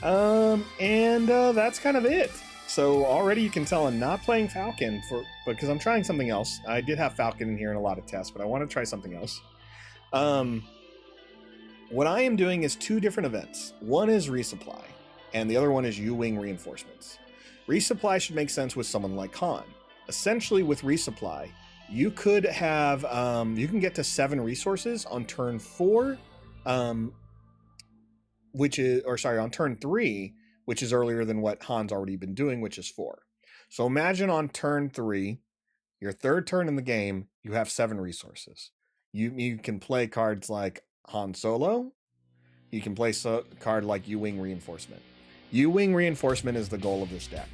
That's kind of it. So already you can tell I'm not playing Falcon because I'm trying something else. I did have Falcon in here in a lot of tests, but I want to try something else. what I am doing is two different events. One is resupply, and the other one is U-Wing reinforcements. Resupply should make sense with someone like Han. Essentially, with resupply, you could have, you can get to 7 resources on turn 4, on turn 3, which is earlier than what Han's already been doing, which is 4. So imagine on turn 3, your third turn in the game, you have 7 resources. You can play cards like Han Solo. You can play a card like U-Wing Reinforcement. U-Wing Reinforcement is the goal of this deck.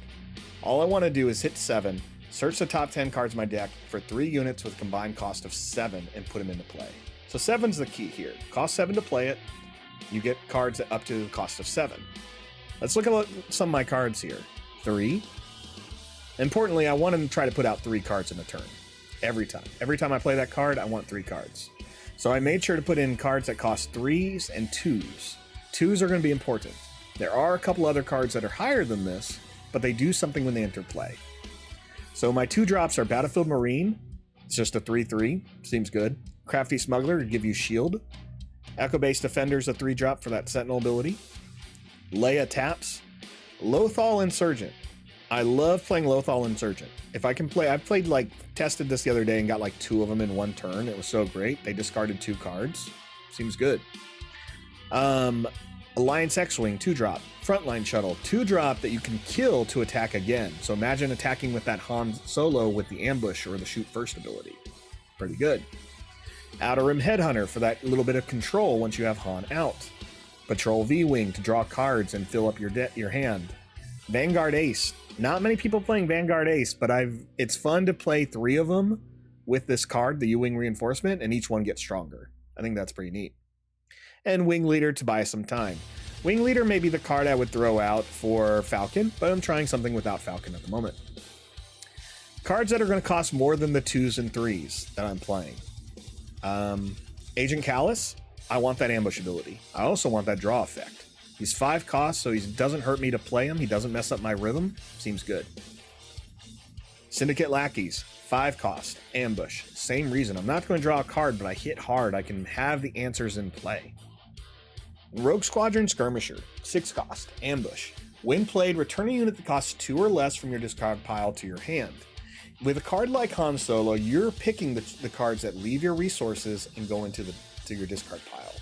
All I want to do is hit 7, search the top 10 cards in my deck for 3 units with combined cost of 7 and put them into play. So 7's the key here. Cost 7 to play it. You get cards up to the cost of 7. Let's look at some of my cards here. 3. Importantly, I want to try to put out 3 cards in a turn. Every time. Every time I play that card, I want 3 cards. So I made sure to put in cards that cost 3s and 2s. 2s are going to be important. There are a couple other cards that are higher than this, but they do something when they enter play. So my 2 drops are Battlefield Marine. It's just a 3/3. Seems good. Crafty Smuggler to give you shield. Echo Base Defender's a 3-drop for that Sentinel ability. Leia taps. Lothal Insurgent. I love playing Lothal Insurgent. If I can play, I've played tested this the other day and got 2 of them in one turn. It was so great. They discarded 2 cards. Seems good. Alliance X-Wing, 2-drop. Frontline Shuttle, 2-drop that you can kill to attack again. So imagine attacking with that Han Solo with the ambush or the shoot first ability. Pretty good. Outer Rim Headhunter for that little bit of control once you have Han out. Patrol V-Wing to draw cards and fill up your hand. Vanguard Ace. Not many people playing Vanguard Ace, but it's fun to play 3 of them with this card, the U-Wing Reinforcement, and each one gets stronger. I think that's pretty neat. And Wing Leader to buy some time. Wing Leader may be the card I would throw out for Falcon, but I'm trying something without Falcon at the moment. Cards that are going to cost more than the 2s and 3s that I'm playing. Agent Callus, I want that ambush ability. I also want that draw effect. He's 5 cost, so he doesn't hurt me to play him. He doesn't mess up my rhythm. Seems good. Syndicate Lackeys, 5 cost, ambush. Same reason. I'm not going to draw a card, but I hit hard. I can have the answers in play. Rogue Squadron Skirmisher, 6 cost, ambush. When played, return a unit that costs 2 or less from your discard pile to your hand. With a card like Han Solo, you're picking the cards that leave your resources and go into your discard pile.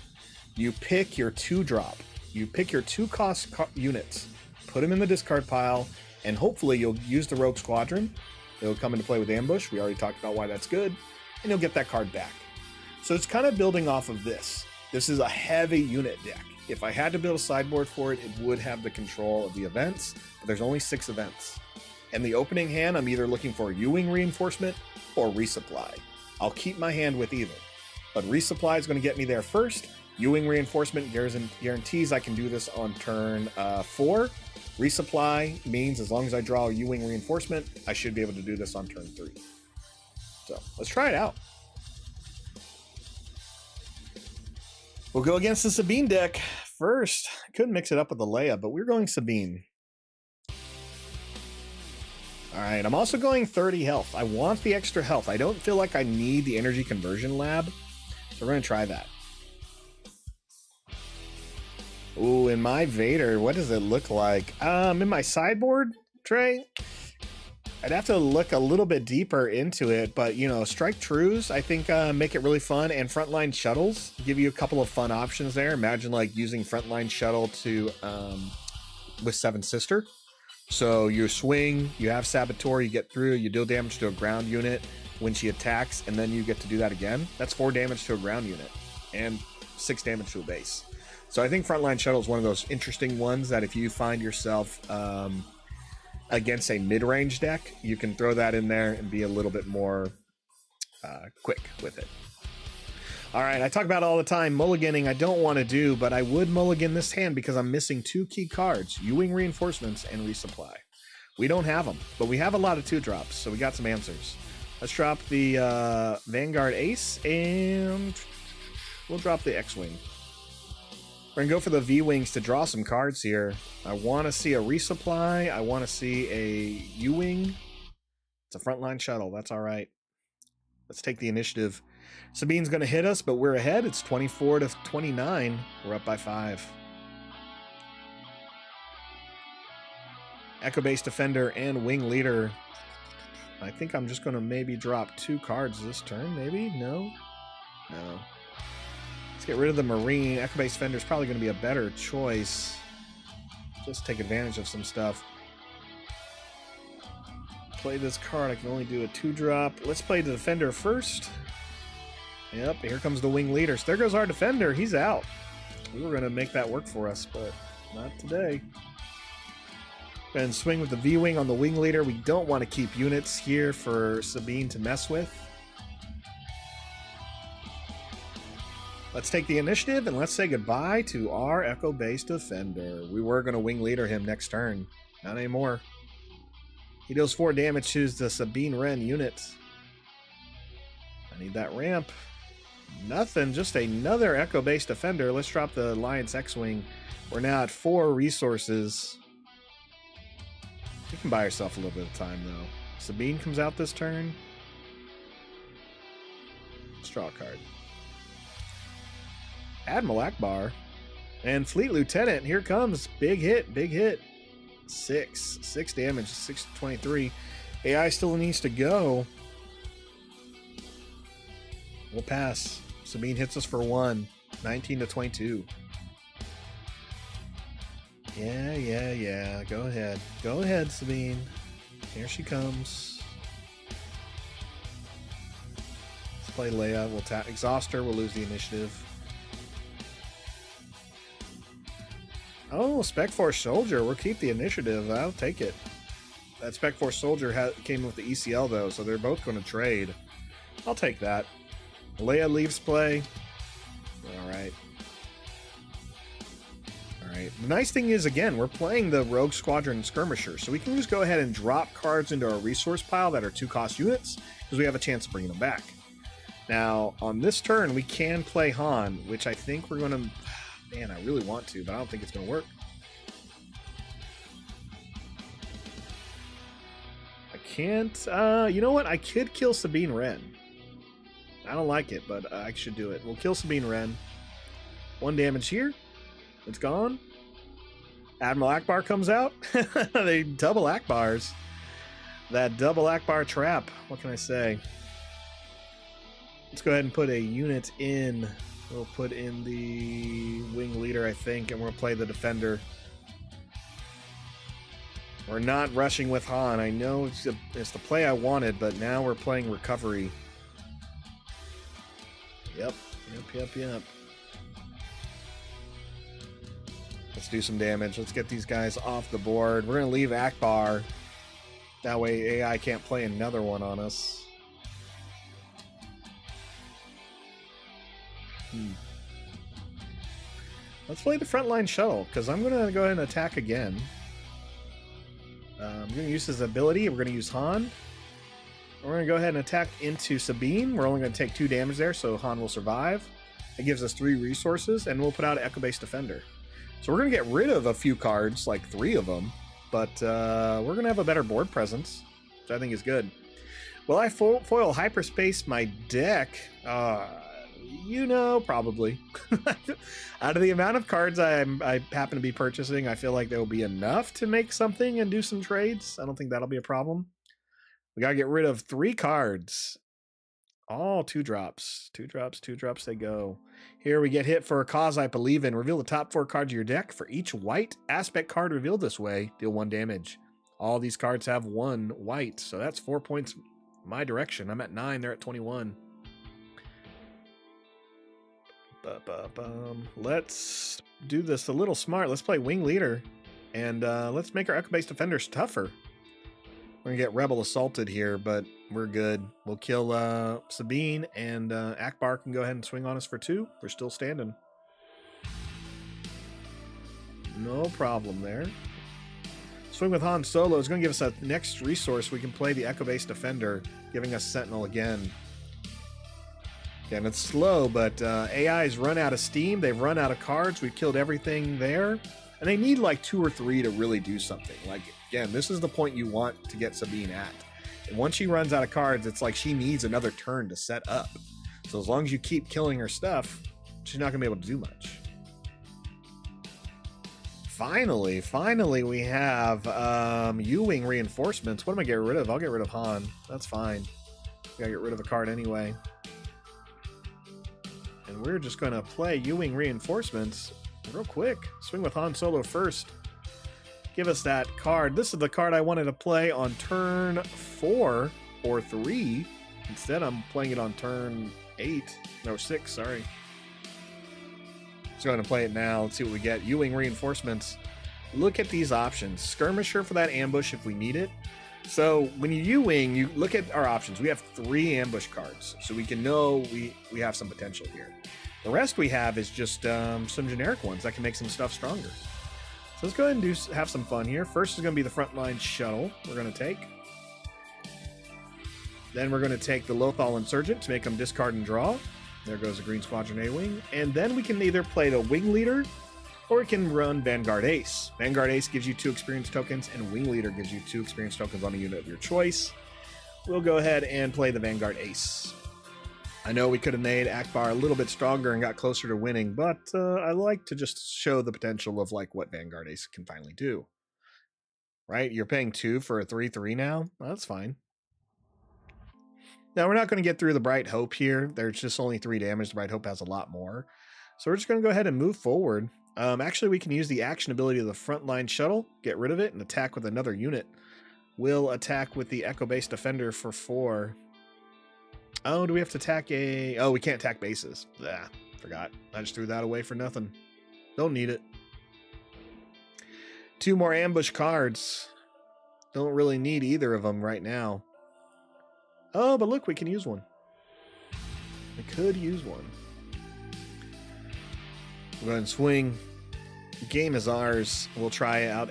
You pick your 2-drop. You pick your 2-cost units, put them in the discard pile, and hopefully you'll use the Rogue Squadron. It'll come into play with ambush. We already talked about why that's good. And you'll get that card back. So it's kind of building off of this. This is a heavy unit deck. If I had to build a sideboard for it, it would have the control of the events, but there's only 6 events. And the opening hand, I'm either looking for U-Wing Reinforcement or Resupply. I'll keep my hand with either. But Resupply is going to get me there first. U-Wing Reinforcement guarantees I can do this on turn 4. Resupply means as long as I draw a U-Wing Reinforcement, I should be able to do this on turn 3. So let's try it out. We'll go against the Sabine deck first. I couldn't mix it up with the Leia, but we're going Sabine. All right, I'm also going 30 health. I want the extra health. I don't feel like I need the energy conversion lab, so we're going to try that. Ooh, in my Vader, what does it look like? In my sideboard tray, I'd have to look a little bit deeper into it, but Strike Trues, I think make it really fun, and Frontline Shuttles give you a couple of fun options there. Imagine using Frontline Shuttle to with Seven Sister. So you swing, you have Saboteur, you get through, you deal damage to a ground unit when she attacks, and then you get to do that again. That's 4 damage to a ground unit and 6 damage to a base. So I think Frontline Shuttle is one of those interesting ones that if you find yourself against a mid-range deck, you can throw that in there and be a little bit more quick with it. All right, I talk about it all the time. Mulliganing I don't want to do, but I would mulligan this hand because I'm missing 2 key cards, U-Wing Reinforcements and Resupply. We don't have them, but we have a lot of 2-drops, so we got some answers. Let's drop the Vanguard Ace, and we'll drop the X-Wing. We're going to go for the V-Wings to draw some cards here. I want to see a Resupply. I want to see a U-Wing. It's a Frontline Shuttle. That's all right. Let's take the initiative. Sabine's going to hit us, but we're ahead. It's 24 to 29. We're up by 5. Echo Base Defender and Wing Leader. I think I'm just going to maybe drop 2 cards this turn, maybe? No? No. Let's get rid of the Marine. Echo Base Defender is probably going to be a better choice. Just take advantage of some stuff. Play this card. I can only do a 2-drop. Let's play the Defender first. Yep, here comes the Wing Leader. So there goes our Defender. He's out. We were going to make that work for us, but not today. And swing with the V-Wing on the Wing Leader. We don't want to keep units here for Sabine to mess with. Let's take the initiative and let's say goodbye to our Echo Base Defender. We were going to Wing Leader him next turn. Not anymore. He deals 4 damage to the Sabine Wren unit. I need that ramp. Nothing, just another Echo Base Defender. Let's drop the Alliance X-Wing. We're now at 4 resources. You can buy yourself a little bit of time, though. Sabine comes out this turn. Let's draw a card. Admiral Akbar. And Fleet Lieutenant. Here comes. Big hit, big hit. 6 damage, 623. AI still needs to go. We'll pass. Sabine hits us for 1. 19 to 22. Yeah. Go ahead. Go ahead, Sabine. Here she comes. Let's play Leia. We'll exhaust her. We'll lose the initiative. Oh, Spec Force Soldier. We'll keep the initiative. I'll take it. That Spec Force Soldier came with the ECL, though, so they're both going to trade. I'll take that. Leia leaves play. All right. The nice thing is, again, we're playing the Rogue Squadron Skirmisher, so we can just go ahead and drop cards into our resource pile that are 2-cost units, because we have a chance of bringing them back. Now, on this turn, we can play Han, which I think we're going to... Man, I really want to, but I don't think it's going to work. I can't... you know what? I could kill Sabine Wren. I don't like it, but I should do it. We'll kill Sabine Wren. 1 damage here. It's gone. Admiral Akbar comes out. They double Akbars. That double Akbar trap. What can I say? Let's go ahead and put a unit in. We'll put in the Wing Leader, I think, and we'll play the Defender. We're not rushing with Han. I know it's the play I wanted, but now we're playing Recovery. Yep. Let's do some damage. Let's get these guys off the board. We're going to leave Akbar. That way AI can't play another one on us. Let's play the Frontline Shuttle, because I'm going to go ahead and attack again. I'm going to use his ability. We're going to use Han. We're going to go ahead and attack into Sabine. We're only going to take 2 damage there, so Han will survive. It gives us 3 resources, and we'll put out an Echo Base Defender. So we're going to get rid of a few cards, like 3 of them, but we're going to have a better board presence, which I think is good. Will I foil Hyperspace my deck? You know, probably. Out of the amount of cards I happen to be purchasing, I feel like there will be enough to make something and do some trades. I don't think that'll be a problem. We got to get rid of 3 cards. All 2-drops. 2-drops they go. Here we get hit for a cause I believe in. Reveal the top 4 cards of your deck. For each white aspect card revealed this way, deal 1 damage. All these cards have 1 white, so that's 4 points my direction. I'm at 9, they're at 21. Let's do this a little smart. Let's play Wing Leader, and let's make our Echo Base Defenders tougher. We're going to get Rebel assaulted here, but we're good. We'll kill Sabine, and Akbar can go ahead and swing on us for 2. We're still standing. No problem there. Swing with Han Solo is going to give us a next resource. We can play the Echo Base Defender, giving us Sentinel again. Again, it's slow, but AI's run out of steam. They've run out of cards. We've killed everything there. And they need like 2 or 3 to really do something. Like, again, this is the point you want to get Sabine at. And once she runs out of cards, it's like she needs another turn to set up. So as long as you keep killing her stuff, she's not going to be able to do much. Finally, we have U-Wing reinforcements. What am I getting rid of? I'll get rid of Han. That's fine. Gotta get rid of a card anyway. And we're just going to play U-Wing reinforcements real quick. Swing with Han Solo first. Give us that card. This is the card I wanted to play on turn 4 or 3. Instead, I'm playing it on turn 8. No, 6, sorry. Let's go ahead and play it now. Let's see what we get. U-Wing reinforcements. Look at these options. Skirmisher for that ambush if we need it. So when you U-Wing, you look at our options. We have 3 ambush cards, so we can know we have some potential here. The rest we have is just some generic ones that can make some stuff stronger. So let's go ahead and have some fun here. First is going to be the frontline shuttle we're going to take. Then we're going to take the Lothal Insurgent to make them discard and draw. There goes the Green Squadron A-Wing. And then we can either play the Wing Leader, or we can run Vanguard Ace. Vanguard Ace gives you 2 experience tokens, and Wing Leader gives you 2 experience tokens on a unit of your choice. We'll go ahead and play the Vanguard Ace. I know we could have made Akbar a little bit stronger and got closer to winning, but I like to just show the potential of like what Vanguard Ace can finally do. Right? You're paying 2 for a 3/3 now? Well, that's fine. Now, we're not going to get through the Bright Hope here. There's just only 3 damage. The Bright Hope has a lot more. So we're just going to go ahead and move forward. Actually, we can use the action ability of the Frontline Shuttle, get rid of it, and attack with another unit. We'll attack with the Echo Base Defender for 4. Oh, do we have to attack a... Oh, we can't attack bases. Ah, forgot. I just threw that away for nothing. Don't need it. 2 more ambush cards. Don't really need either of them right now. Oh, but look, we can use one. We could use one. We'll go ahead and swing. The game is ours. We'll try out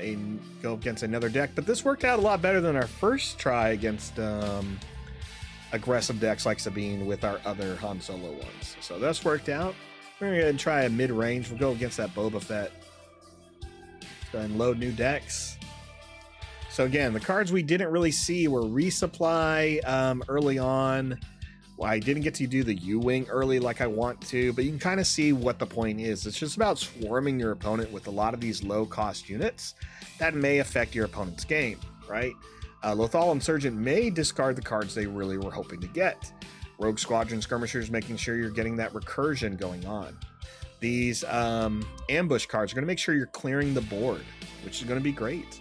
go against another deck, but this worked out a lot better than our first try against aggressive decks like Sabine with our other Han Solo ones. So that's worked out. We're going to go ahead and try a mid-range. We'll go against that Boba Fett. Let's go ahead and load new decks. So again, the cards we didn't really see were Resupply early on. Well, I didn't get to do the U-Wing early like I want to, but you can kind of see what the point is. It's just about swarming your opponent with a lot of these low-cost units that may affect your opponent's game, right? Lothal Insurgent may discard the cards they really were hoping to get. Rogue Squadron Skirmishers making sure you're getting that recursion going on. These ambush cards are going to make sure you're clearing the board, which is going to be great.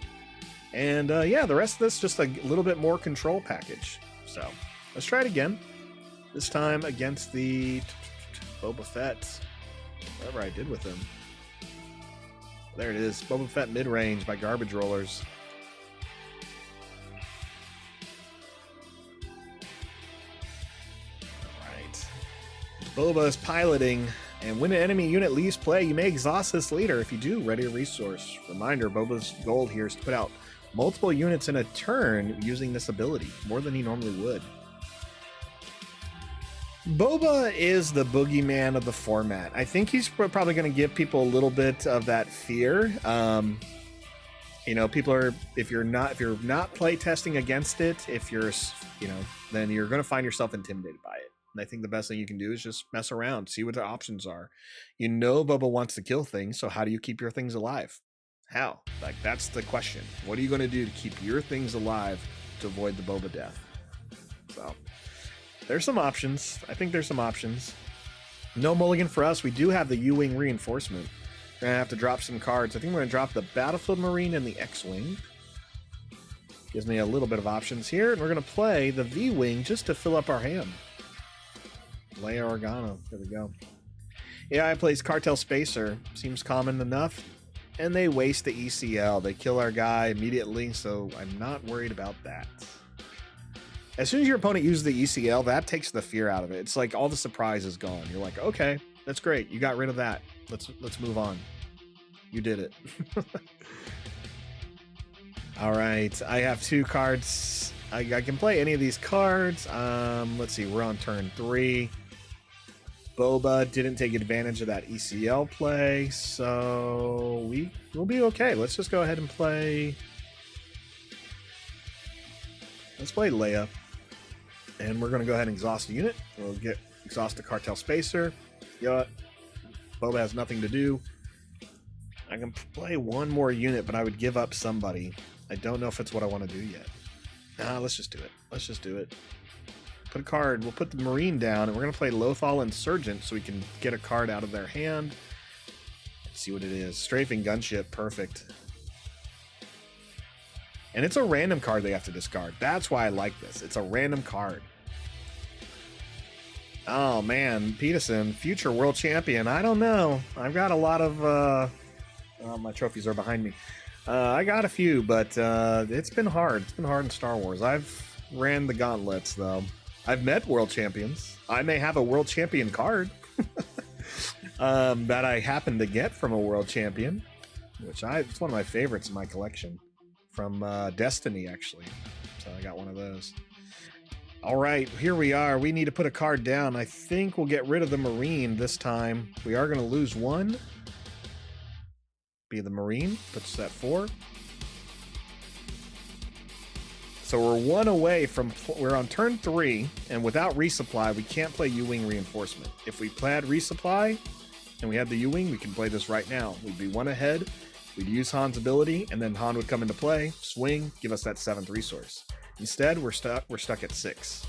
And yeah, the rest of this just a little bit more control package. So let's try it again. This time against the Boba Fett. Whatever I did with him. There it is. Boba Fett mid-range by Garbage Rollers. Alright. Boba is piloting. And when an enemy unit leaves play, you may exhaust this later. If you do, ready a resource. Reminder, Boba's goal here is to put out multiple units in a turn using this ability, more than he normally would. Boba is the boogeyman of the format. I think he's probably going to give people a little bit of that fear. You know, people are, if you're not playtesting against it, then you're going to find yourself intimidated by it. And I think the best thing you can do is just mess around, see what the options are. You know Boba wants to kill things, so how do you keep your things alive? How? Like, that's the question. What are you going to do to keep your things alive to avoid the Boba death? So, there's some options. I think there's some options. No mulligan for us. We do have the U-Wing reinforcement. We're going to have to drop some cards. I think we're going to drop the Battlefield Marine and the X-Wing. Gives me a little bit of options here. And we're going to play the V-Wing just to fill up our hand. Leia Organa. There we go. AI plays Cartel Spacer. Seems common enough. And they waste the ECL. They kill our guy immediately, so I'm not worried about that. As soon as your opponent uses the ECL, that takes the fear out of it. It's like all the surprise is gone. You're like, okay, that's great. You got rid of that. Let's move on. You did it. All right. I have 2 cards. I can play any of these cards. Let's see. We're on turn 3. Boba didn't take advantage of that ECL play, so we'll be okay. Let's just go ahead and play. Let's play Leia. And we're going to go ahead and exhaust the unit. We'll get Exhaust the Cartel Spacer. You know what? Boba has nothing to do. I can play one more unit, but I would give up somebody. I don't know if it's what I want to do yet. Nah, let's just do it. Let's just do it. Put a card. We'll put the Marine down, and we're going to play Lothal Insurgent so we can get a card out of their hand. Let's see what it is. Strafing Gunship. Perfect. And it's a random card they have to discard. That's why I like this. It's a random card. Oh, man. Peterson, future world champion. I don't know. I've got a lot of... my trophies are behind me. I got a few, but it's been hard. It's been hard in Star Wars. I've ran the gauntlets, though. I've met world champions. I may have a world champion card that I happen to get from a world champion, which it's one of my favorites in my collection. From Destiny, actually. So I got one of those. All right, here we are. We need to put a card down. I think we'll get rid of the Marine this time. We are going to lose one. Be the Marine. Puts that 4. So we're one away from... We're on turn 3, and without resupply, we can't play U-Wing Reinforcement. If we had resupply, and we had the U-Wing, we can play this right now. We'd be one ahead. We'd use Han's ability, and then Han would come into play, swing, give us that 7th resource. Instead, we're stuck at 6.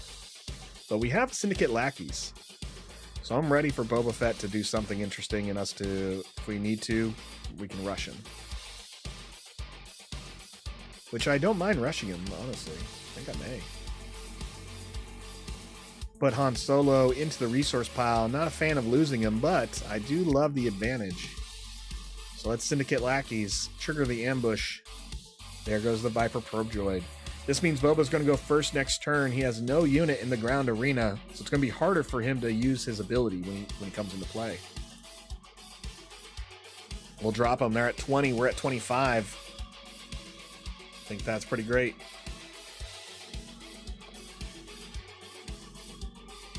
But we have Syndicate Lackeys. So I'm ready for Boba Fett to do something interesting and us to, if we need to, we can rush him. Which I don't mind rushing him, honestly. I think I may. Put Han Solo into the resource pile. Not a fan of losing him, but I do love the advantage. So let's Syndicate Lackeys. Trigger the ambush. There goes the Viper Probe Droid. This means Boba's going to go first next turn. He has no unit in the ground arena, so it's going to be harder for him to use his ability when he comes into play. We'll drop them. They're at 20. We're at 25. I think that's pretty great.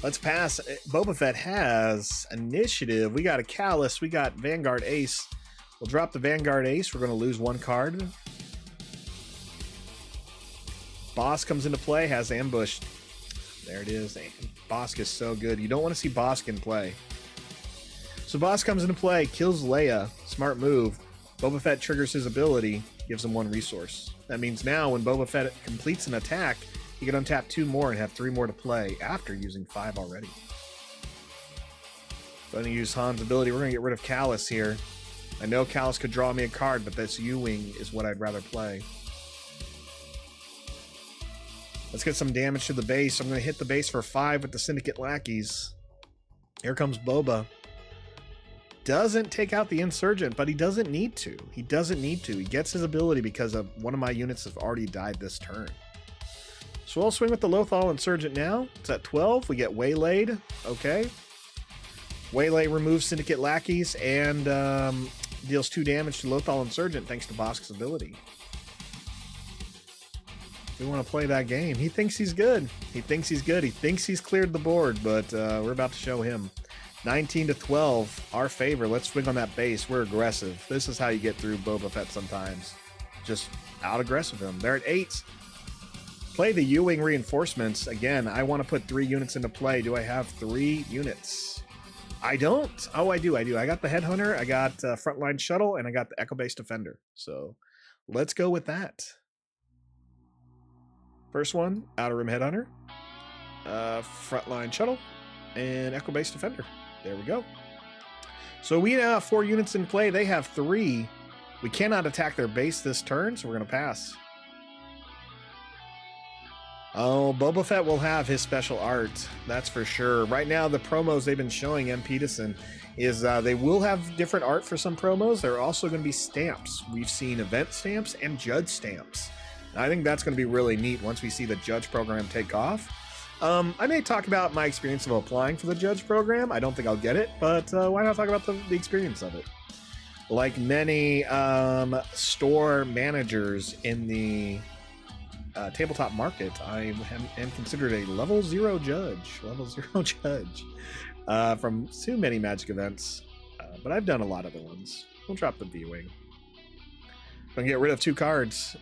Let's pass. Boba Fett has initiative. We got a Callus. We got Vanguard Ace. We'll drop the Vanguard Ace. We're going to lose one card. Bosk comes into play, has ambushed. There it is. Bosk is so good. You don't want to see Bosk in play. So Bosk comes into play, kills Leia. Smart move. Boba Fett triggers his ability, gives him 1 resource. That means now when Boba Fett completes an attack, he can untap 2 more and have 3 more to play after using 5 already. Going to use Han's ability. We're going to get rid of Callus here. I know Callus could draw me a card, but this U-Wing is what I'd rather play. Let's get some damage to the base. I'm going to hit the base for 5 with the Syndicate Lackeys. Here comes Boba. Doesn't take out the Insurgent, but he doesn't need to. He doesn't need to. He gets his ability because of one of my units have already died this turn. So we'll swing with the Lothal Insurgent now. It's at 12. We get Waylaid. Okay. Waylay removes Syndicate Lackeys and deals 2 damage to Lothal Insurgent thanks to Bosk's ability. We want to play that game. He thinks he's good. He thinks he's good. He thinks he's cleared the board, but we're about to show him. 19-12, our favor. Let's swing on that base. We're aggressive. This is how you get through Boba Fett sometimes. Just out-aggressive him. They're at 8. Play the U-Wing reinforcements. Again, I want to put 3 units into play. Do I have 3 units? I don't. Oh, I do. I got the Headhunter, I got Frontline Shuttle, and I got the Echo Base Defender. So let's go with that. First one, Outer Rim Headhunter, Frontline Shuttle, and Echo Base Defender. There we go. So we now have 4 units in play. They have 3. We cannot attack their base this turn, so we're going to pass. Oh, Boba Fett will have his special art. That's for sure. Right now, the promos they've been showing M. Peterson is they will have different art for some promos. There are also going to be stamps. We've seen event stamps and judge stamps. I think that's going to be really neat once we see the judge program take off. I may talk about my experience of applying for the judge program. I don't think I'll get it, but why not talk about the experience of it? Like many store managers in the tabletop market, I am considered a level 0 judge. Level 0 judge from too many Magic events, but I've done a lot of other ones. We'll drop the V-Wing. I'm going to get rid of 2 cards.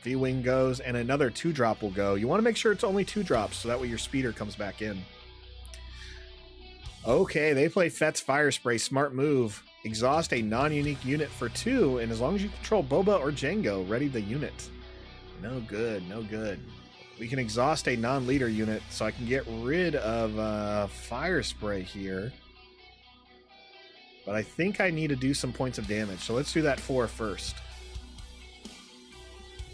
V-Wing goes, and another 2-drop will go. You want to make sure it's only 2 drops, so that way your speeder comes back in. Okay, they play Fett's Fire Spray. Smart move. Exhaust a non-unique unit for 2, and as long as you control Boba or Jango, ready the unit. No good, no good. We can exhaust a non-leader unit, so I can get rid of Fire Spray here. But I think I need to do some points of damage, so let's do that 4 first.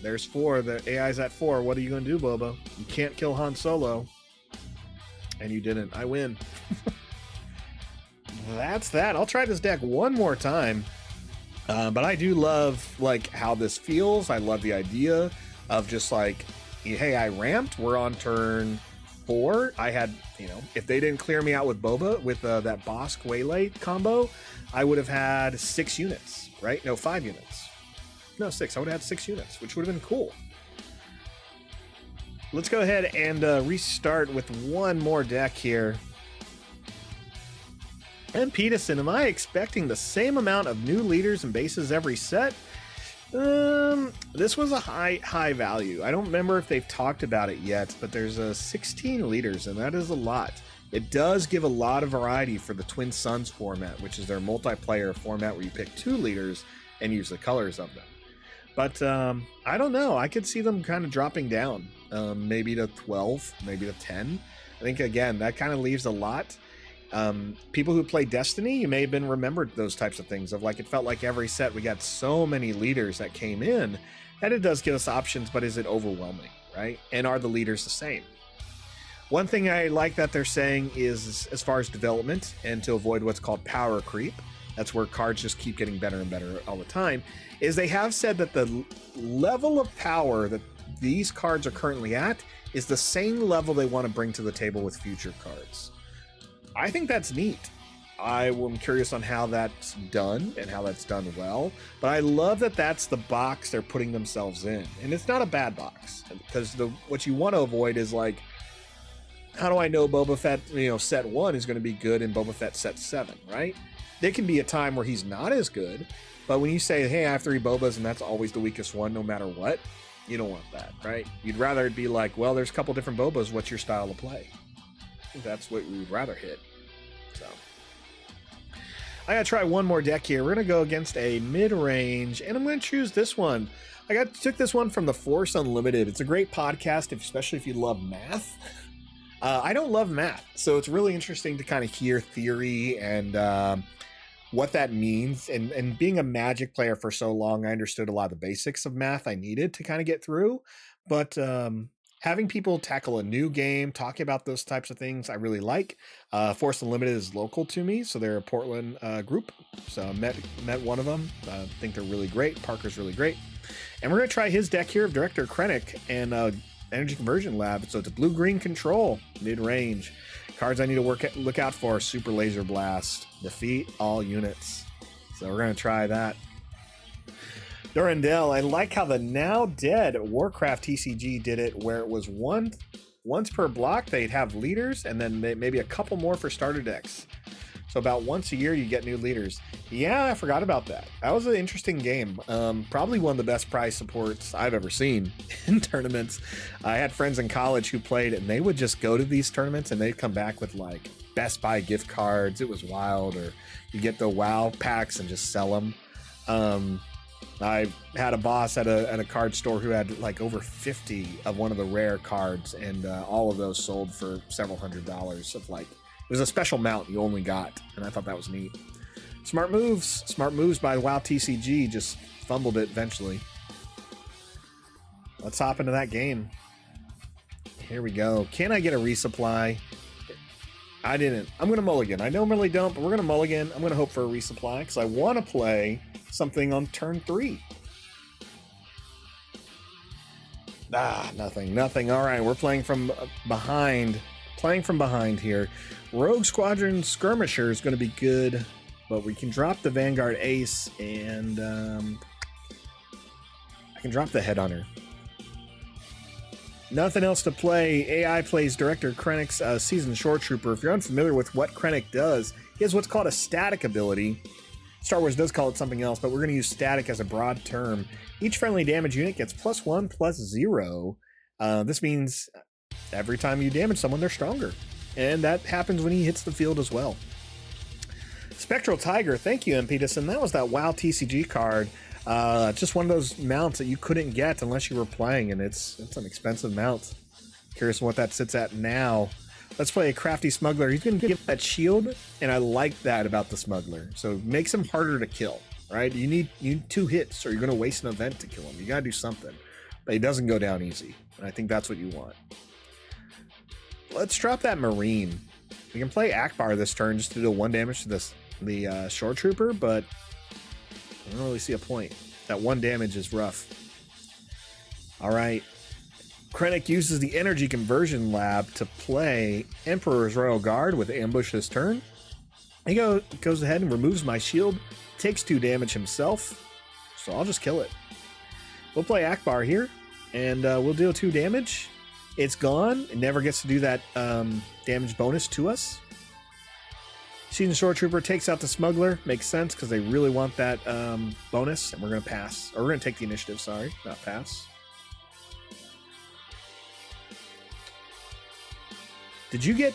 There's 4. The AI's at 4. What are you going to do, Boba? You can't kill Han Solo. And you didn't. I win. That's that. I'll try this deck one more time. But I do love like how this feels. I love the idea of just like, hey, I ramped. We're on turn 4. I had, if they didn't clear me out with Boba with that Bosk Waylay combo, I would have had 6 units, right? No, 5 units. No, 6. I would have had 6 units, which would have been cool. Let's go ahead and restart with one more deck here. And Peterson, am I expecting the same amount of new leaders and bases every set? This was a high value. I don't remember if they've talked about it yet, but there's 16 leaders, and that is a lot. It does give a lot of variety for the Twin Suns format, which is their multiplayer format where you pick 2 leaders and use the colors of them. But I don't know. I could see them kind of dropping down, maybe to 12, maybe to 10. I think, again, that kind of leaves a lot. People who play Destiny, you may have been remembered those types of things of like, it felt like every set we got so many leaders that came in that it does give us options, but is it overwhelming, right? And are the leaders the same? One thing I like that they're saying is, as far as development and to avoid what's called power creep, that's where cards just keep getting better and better all the time, is they have said that the level of power that these cards are currently at is the same level they want to bring to the table with future cards. I think that's neat. I am curious on how that's done and how that's done well, but I love that that's the box they're putting themselves in, and it's not a bad box, because what you want to avoid is like, how do I know Boba Fett, set 1 is going to be good and Boba Fett set 7, right? There can be a time where he's not as good, but when you say, hey, I have 3 Bobas and that's always the weakest one no matter what, you don't want that, right? You'd rather it be like, well, there's a couple different Bobas, what's your style of play? I think that's what we would rather hit. So I gotta try one more deck here. We're gonna go against a mid-range, and I'm gonna choose this one. I took this one from the Force Unlimited. It's a great podcast, especially if you love math. I don't love math, so it's really interesting to kind of hear theory and what that means. And being a Magic player for so long, I understood a lot of the basics of math I needed to kind of get through. But having people tackle a new game, talking about those types of things, I really like. Force Unlimited is local to me, so they're a Portland group. So I met one of them. I think they're really great. Parker's really great. And we're going to try his deck here of Director Krennic and Energy Conversion Lab. So it's a blue-green control, mid-range. Cards I need to look out for: Super Laser Blast, defeat all units. So we're going to try that. Durandell, I like how the now dead Warcraft TCG did it, where it was once per block they'd have leaders, and then maybe a couple more for starter decks. So about once a year you get new leaders. Yeah, I forgot about that. That was an interesting game. Probably one of the best prize supports I've ever seen in tournaments. I had friends in college who played, and they would just go to these tournaments and they'd come back with like Best Buy gift cards. It was wild. Or you get the WoW packs and just sell them. I had a boss at a card store who had like over 50 of one of the rare cards, and all of those sold for several $100s of like, it was a special mount you only got, and I thought that was neat. Smart moves by WoW TCG, just fumbled it eventually. Let's hop into that game. Here we go. Can I get a resupply? I didn't. I'm going to mulligan. I normally don't, but we're going to mulligan. I'm going to hope for a resupply because I want to play something on turn 3. Nothing. All right, we're playing from behind. Here. Rogue Squadron Skirmisher is going to be good, but we can drop the Vanguard Ace, and I can drop the Headhunter. Nothing else to play. AI plays Director Krennic's Seasoned Shore Trooper. If you're unfamiliar with what Krennic does, he has what's called a static ability. Star Wars does call it something else, but we're going to use static as a broad term. Each friendly damage unit gets +1/+0. This means every time you damage someone, they're stronger. and that happens when he hits the field as well. Spectral Tiger, thank you, Impetus, and that was that WoW TCG card. Just one of those mounts that you couldn't get unless you were playing, and it's an expensive mount. Curious what that sits at now. Let's play a Crafty Smuggler. He's going to give that shield, and I like that about the Smuggler. So it makes him harder to kill, right? You need 2 hits, or you're going to waste an event to kill him. You got to do something. But he doesn't go down easy, and I think that's what you want. Let's drop that Marine. We can play Akbar this turn just to do 1 damage to the Shore Trooper, but I don't really see a point. That 1 damage is rough. All right. Krennic uses the Energy Conversion Lab to play Emperor's Royal Guard with Ambush this turn. He goes ahead and removes my shield, takes 2 damage himself, so I'll just kill it. We'll play Akbar here, and we'll deal 2 damage. It's gone. It never gets to do that damage bonus to us. Seasoned Shore Trooper takes out the Smuggler. Makes sense because they really want that bonus, and we're going to pass. Or we're going to take the initiative, sorry, not pass. Did you go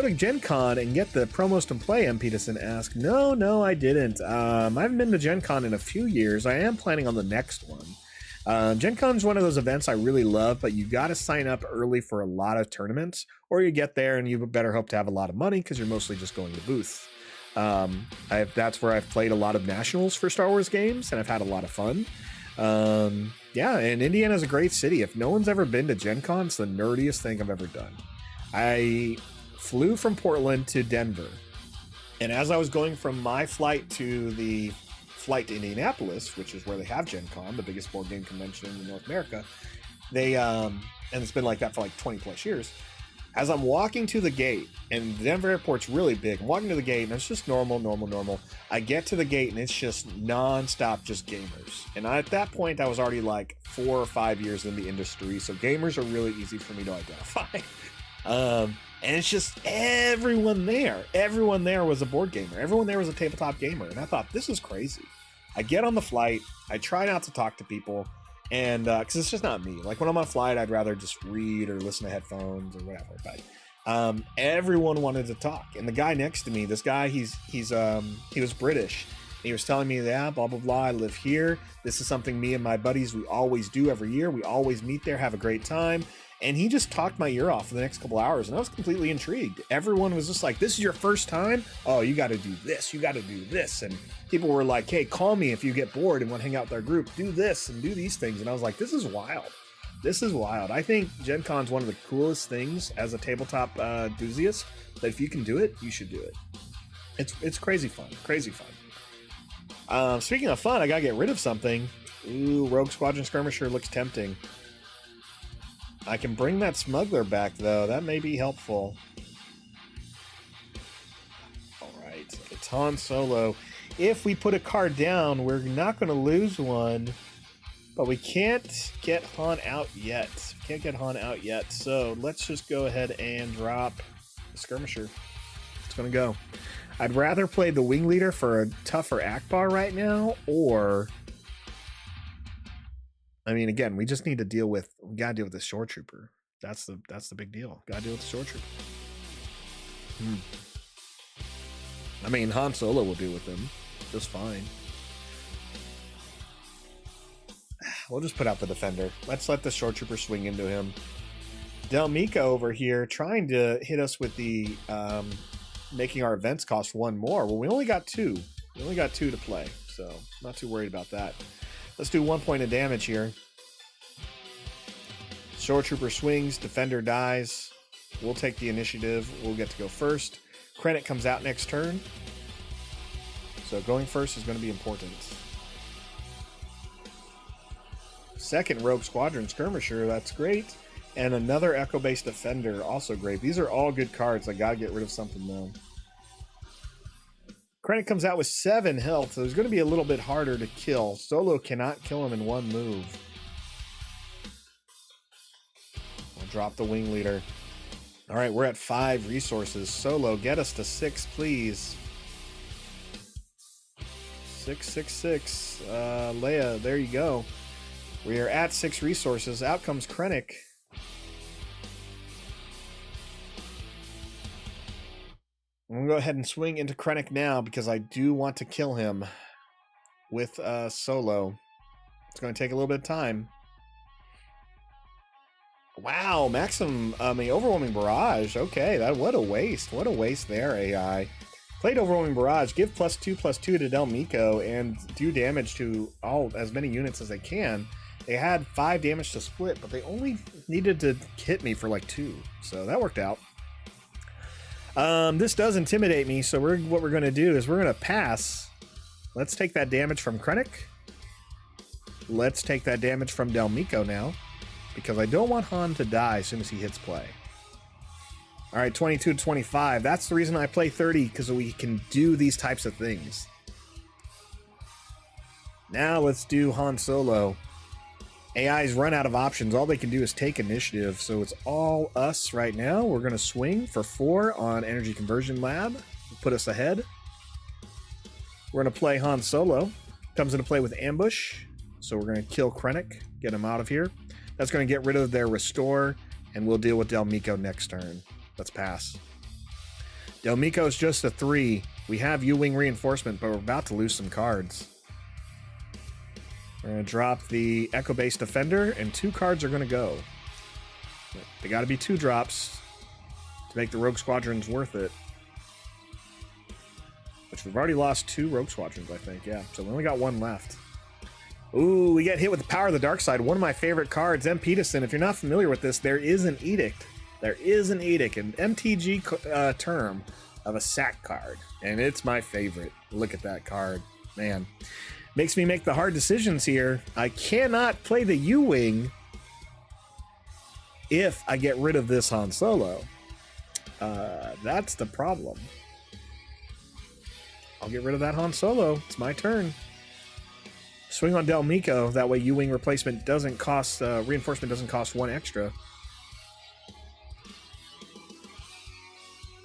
to Gen Con and get the Promost and Play, M. Peterson asked? No, I didn't. I haven't been to Gen Con in a few years. I am planning on the next one. Gen Con is one of those events I really love, but you got to sign up early for a lot of tournaments, or you get there and you better hope to have a lot of money because you're mostly just going to booth. That's where I've played a lot of nationals for Star Wars games, and I've had a lot of fun. Yeah, and Indiana's a great city. If no one's ever been to Gen Con, it's the nerdiest thing I've ever done. I flew from Portland to Denver, and as I was going from my flight to the flight to Indianapolis, which is where they have Gen Con, the biggest board game convention in North America, and it's been like that for like 20 plus years. As I'm walking to the gate, and the Denver airport's really big, I'm walking to the gate, and it's just normal. I get to the gate, and it's just non-stop just gamers. And at that point, I was already like 4 or 5 years in the industry, so gamers are really easy for me to identify. And it's just everyone there. Everyone there was a board gamer. Everyone there was a tabletop gamer. And I thought, this is crazy. I get on the flight. I try not to talk to people. And because it's just not me. Like when I'm on a flight, I'd rather just read or listen to headphones or whatever. But everyone wanted to talk. And the guy next to me, this guy, he was British. He was telling me, yeah, blah, blah, blah. I live here. This is something me and my buddies, we always do every year. We always meet there, have a great time. And he just talked my ear off for the next couple hours, and I was completely intrigued. Everyone was just like, this is your first time? Oh, you got to do this. You got to do this. And people were like, hey, call me if you get bored and want to hang out with our group. Do this and do these things. And I was like, this is wild. This is wild. I think Gen Con's one of the coolest things as a tabletop enthusiast, that if you can do it, you should do it. It's crazy fun. Crazy fun. Speaking of fun, I got to get rid of something. Ooh, Rogue Squadron Skirmisher looks tempting. I can bring that Smuggler back, though. That may be helpful. All right. It's Han Solo. If we put a card down, we're not going to lose one. But we can't get Han out yet. So let's just go ahead and drop the Skirmisher. It's going to go. I'd rather play the Wing Leader for a tougher Akbar right now, or... I mean, again, we just need to deal with. We gotta deal with the Shore Trooper. That's the big deal. Gotta deal with the Shore Trooper. I mean, Han Solo will deal with him just fine. We'll just put out the Defender. Let's let the Shore Trooper swing into him. Del Mika over here trying to hit us with the making our events cost 1 more. Well, we only got 2. We only got 2 to play, so not too worried about that. Let's do 1 point of damage here. Shore Trooper swings, Defender dies. We'll take the initiative. We'll get to go first. Krennic comes out next turn. So going first is going to be important. Second Rogue Squadron Skirmisher, that's great. And another Echo-based Defender, also great. These are all good cards. I gotta get rid of something though. Krennic comes out with 7 health, so it's going to be a little bit harder to kill. Solo cannot kill him in 1 move. We'll drop the Wing Leader. All right, we're at 5 resources. Solo, get us to 6, please. 6. Leia, there you go. We are at 6 resources. Out comes Krennic. I'm going to go ahead and swing into Krennic now because I do want to kill him with Solo. It's going to take a little bit of time. Wow, Overwhelming Barrage. Okay, what a waste. What a waste there, AI. Played Overwhelming Barrage, give +2/+2 to Del Meeko, and do damage to as many units as they can. They had 5 damage to split, but they only needed to hit me for like 2, so that worked out. This does intimidate me, so what we're going to do is we're going to pass. Let's take that damage from Krennic. Let's take that damage from Del Meeko now, because I don't want Han to die as soon as he hits play. All right, 22 to 25. That's the reason I play 30, because we can do these types of things. Now let's do Han Solo. AI's run out of options. All they can do is take initiative, so it's all us right now. We're going to swing for 4 on Energy Conversion Lab. Put us ahead. We're going to play Han Solo. Comes into play with Ambush, so we're going to kill Krennic, get him out of here. That's going to get rid of their Restore, and we'll deal with Del Meeko next turn. Let's pass. Del Meeko is just a 3. We have U-Wing Reinforcement, but we're about to lose some cards. We're going to drop the Echo Base Defender, and 2 cards are going to go. They got to be 2 drops to make the Rogue Squadrons worth it. Which we've already lost 2 Rogue Squadrons, I think. Yeah, so we only got 1 left. Ooh, we get hit with the Power of the Dark Side. One of my favorite cards, M. Peterson. If you're not familiar with this, there is an edict. There is an edict, an MTG term of a sack card. And it's my favorite. Look at that card. Man. Makes me make the hard decisions here. I cannot play the U-Wing if I get rid of this Han Solo. That's the problem. I'll get rid of that Han Solo. It's my turn. Swing on Del Meeko. That way U-Wing replacement doesn't cost, reinforcement doesn't cost 1 extra.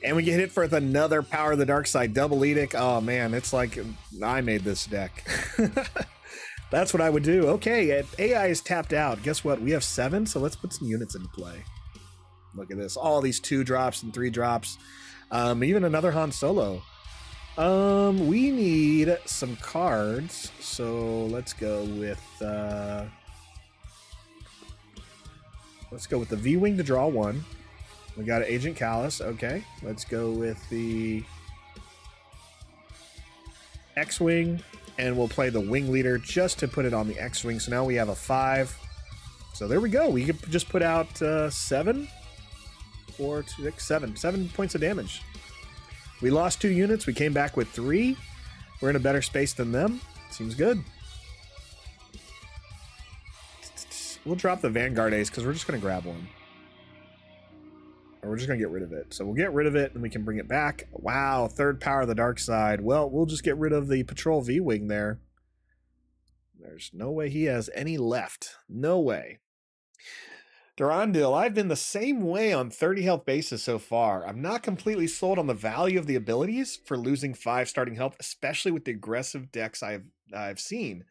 And we get hit for another Power of the Dark Side, double edict. Oh man, it's like I made this deck. That's what I would do. Okay, AI is tapped out. Guess what? We have 7, so let's put some units into play. Look at this. All these 2 drops and 3 drops. Even another Han Solo. We need some cards, so let's go with the V-Wing to draw 1. We got an Agent Callus. Okay, let's go with the X-Wing, and we'll play the Wing Leader just to put it on the X-Wing. So now we have a 5. So there we go. We could just put out 7 points of damage. We lost 2 units. We came back with 3. We're in a better space than them. Seems good. We'll drop the Vanguard Ace because we're just going to grab one. Or we're just going to get rid of it. So we'll get rid of it and we can bring it back. Wow, 3rd Power of the Dark Side. Well, we'll just get rid of the Patrol V-Wing there. There's no way he has any left. No way. Durandil, I've been the same way on 30 health basis so far. I'm not completely sold on the value of the abilities for losing 5 starting health, especially with the aggressive decks I've seen.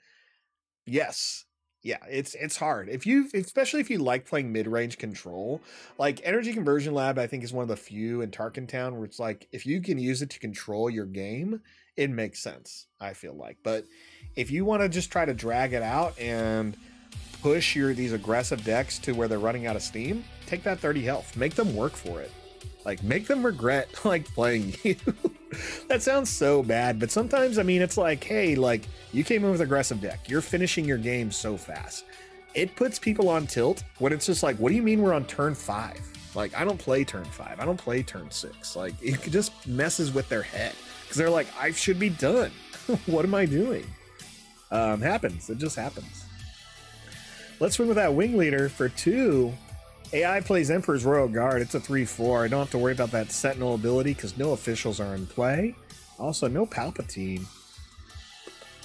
Yes. Yeah, it's hard. Especially if you like playing mid-range control, like Energy Conversion Lab, I think is one of the few in Tarkin Town where it's like if you can use it to control your game, it makes sense, I feel like. But if you want to just try to drag it out and push these aggressive decks to where they're running out of steam, take that 30 health. Make them work for it. Like, make them regret like playing you. That sounds so bad, but sometimes, I mean, it's like, hey, like, you came in with aggressive deck. You're finishing your game so fast. It puts people on tilt when it's just like, what do you mean we're on turn 5? Like, I don't play turn 5. I don't play turn 6. Like, it just messes with their head because they're like, I should be done. What am I doing? Happens. It just happens. Let's swing with that Wing Leader for 2. AI plays Emperor's Royal Guard. It's a 3/4. I don't have to worry about that Sentinel ability because no officials are in play. Also, no Palpatine.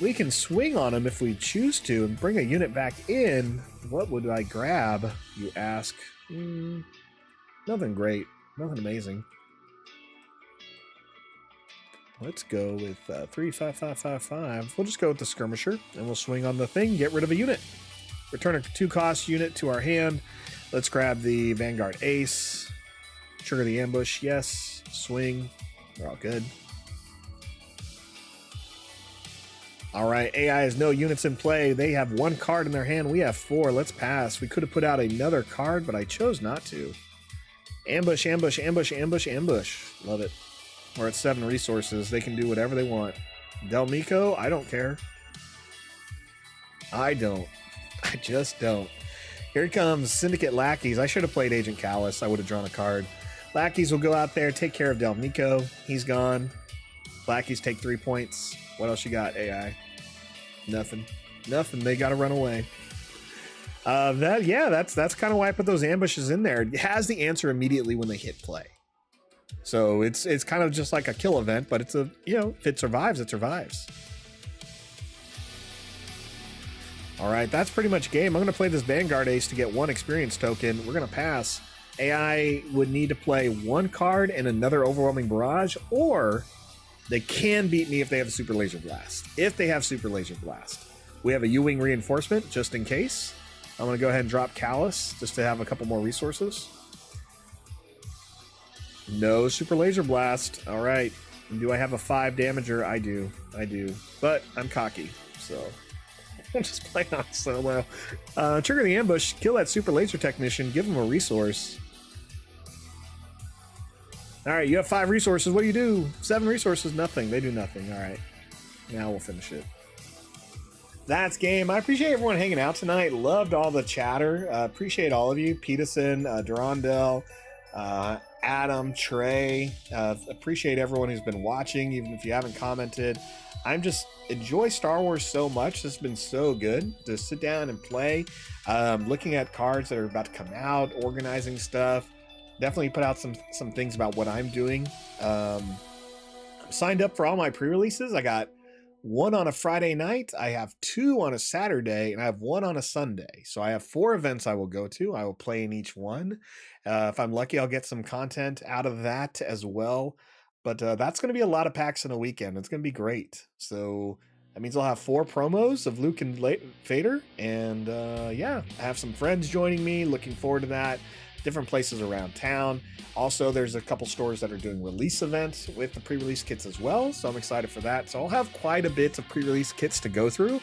We can swing on him if we choose to and bring a unit back in. What would I grab, you ask? Nothing great. Nothing amazing. Let's go with 3-5-5-5-5. We'll just go with the Skirmisher, and we'll swing on the thing, get rid of a unit. Return a 2-cost unit to our hand. Let's grab the Vanguard Ace. Trigger the ambush. Yes. Swing. We're all good. All right, AI has no units in play. They have 1 card in their hand. We have 4. Let's pass. We could have put out another card, but I chose not to. Ambush, ambush, ambush, ambush, ambush. Love it. We're at 7 resources. They can do whatever they want. Del Miko, I don't care. I don't. I just don't. Here he comes, Syndicate Lackeys. I should have played Agent Callus. I would have drawn a card. Lackeys will go out there, take care of Del Miko. He's gone. Lackeys take 3 points. What else you got, AI? Nothing. Nothing. They got to run away. That's kind of why I put those ambushes in there. It has the answer immediately when they hit play. So it's kind of just like a kill event, but it's a, if it survives, it survives. All right, that's pretty much game. I'm going to play this Vanguard Ace to get 1 experience token. We're going to pass. AI would need to play 1 card and another Overwhelming Barrage, or they can beat me if they have a Super Laser Blast. If they have Super Laser Blast. We have a U-Wing Reinforcement, just in case. I'm going to go ahead and drop Callus, just to have a couple more resources. No Super Laser Blast. All right. Do I have a 5 damager? I do. But I'm cocky, so I'm just playing on solo. Trigger the ambush, kill that Super Laser Technician, give him a resource. All right, you have 5 resources. What do you do? 7 resources, nothing. They do nothing. All right. Now we'll finish it. That's game. I appreciate everyone hanging out tonight. Loved all the chatter. Appreciate all of you. Peterson, Durandel, Adam, Trey. Appreciate everyone who's been watching, even if you haven't commented. I'm just enjoy Star Wars so much. This has been so good to sit down and play. Looking at cards that are about to come out, organizing stuff. Definitely put out some things about what I'm doing. I'm signed up for all my pre-releases. I got 1 on a Friday night, I have 2 on a Saturday, and I have 1 on a Sunday. So I have 4 events I will go to. I will play in each one. If I'm lucky, I'll get some content out of that as well. But that's going to be a lot of packs in a weekend. It's going to be great. So that means I'll have 4 promos of Luke and Vader. And I have some friends joining me. Looking forward to that. Different places around town. Also, there's a couple stores that are doing release events with the pre-release kits as well, so I'm excited for that. So I'll have quite a bit of pre-release kits to go through,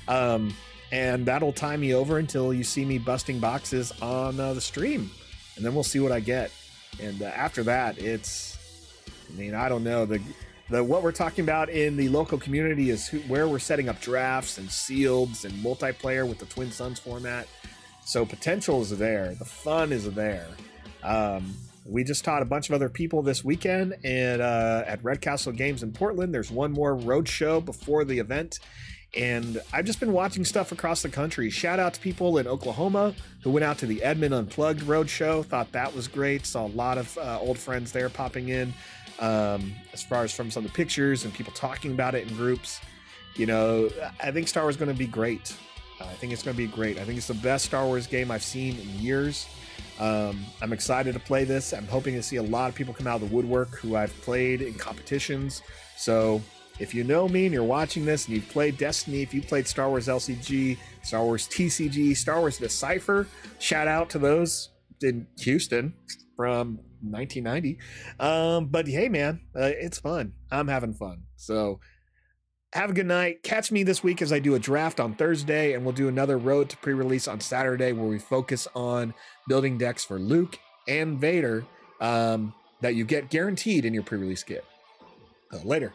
and that'll tie me over until you see me busting boxes on the stream, and then we'll see what I get. And after that, I don't know, the what we're talking about in the local community is where we're setting up drafts and sealeds and multiplayer with the Twin Suns format. So potential is there. The fun is there. We just taught a bunch of other people this weekend and at Red Castle Games in Portland. There's one more road show before the event. And I've just been watching stuff across the country. Shout out to people in Oklahoma who went out to the Edmond Unplugged road show. Thought that was great. Saw a lot of old friends there popping in. As far as from some of the pictures and people talking about it in groups. I think Star Wars is going to be great. I think it's going to be great. I think it's the best Star Wars game I've seen in years. I'm excited to play this. I'm hoping to see a lot of people come out of the woodwork who I've played in competitions. So if you know me and you're watching this and you've played Destiny, if you played Star Wars LCG, Star Wars TCG, Star Wars Decipher, shout out to those in Houston from 1990. But hey, man, it's fun. I'm having fun. So have a good night. Catch me this week as I do a draft on Thursday, and we'll do another road to pre-release on Saturday where we focus on building decks for Luke and Vader that you get guaranteed in your pre-release kit. Later.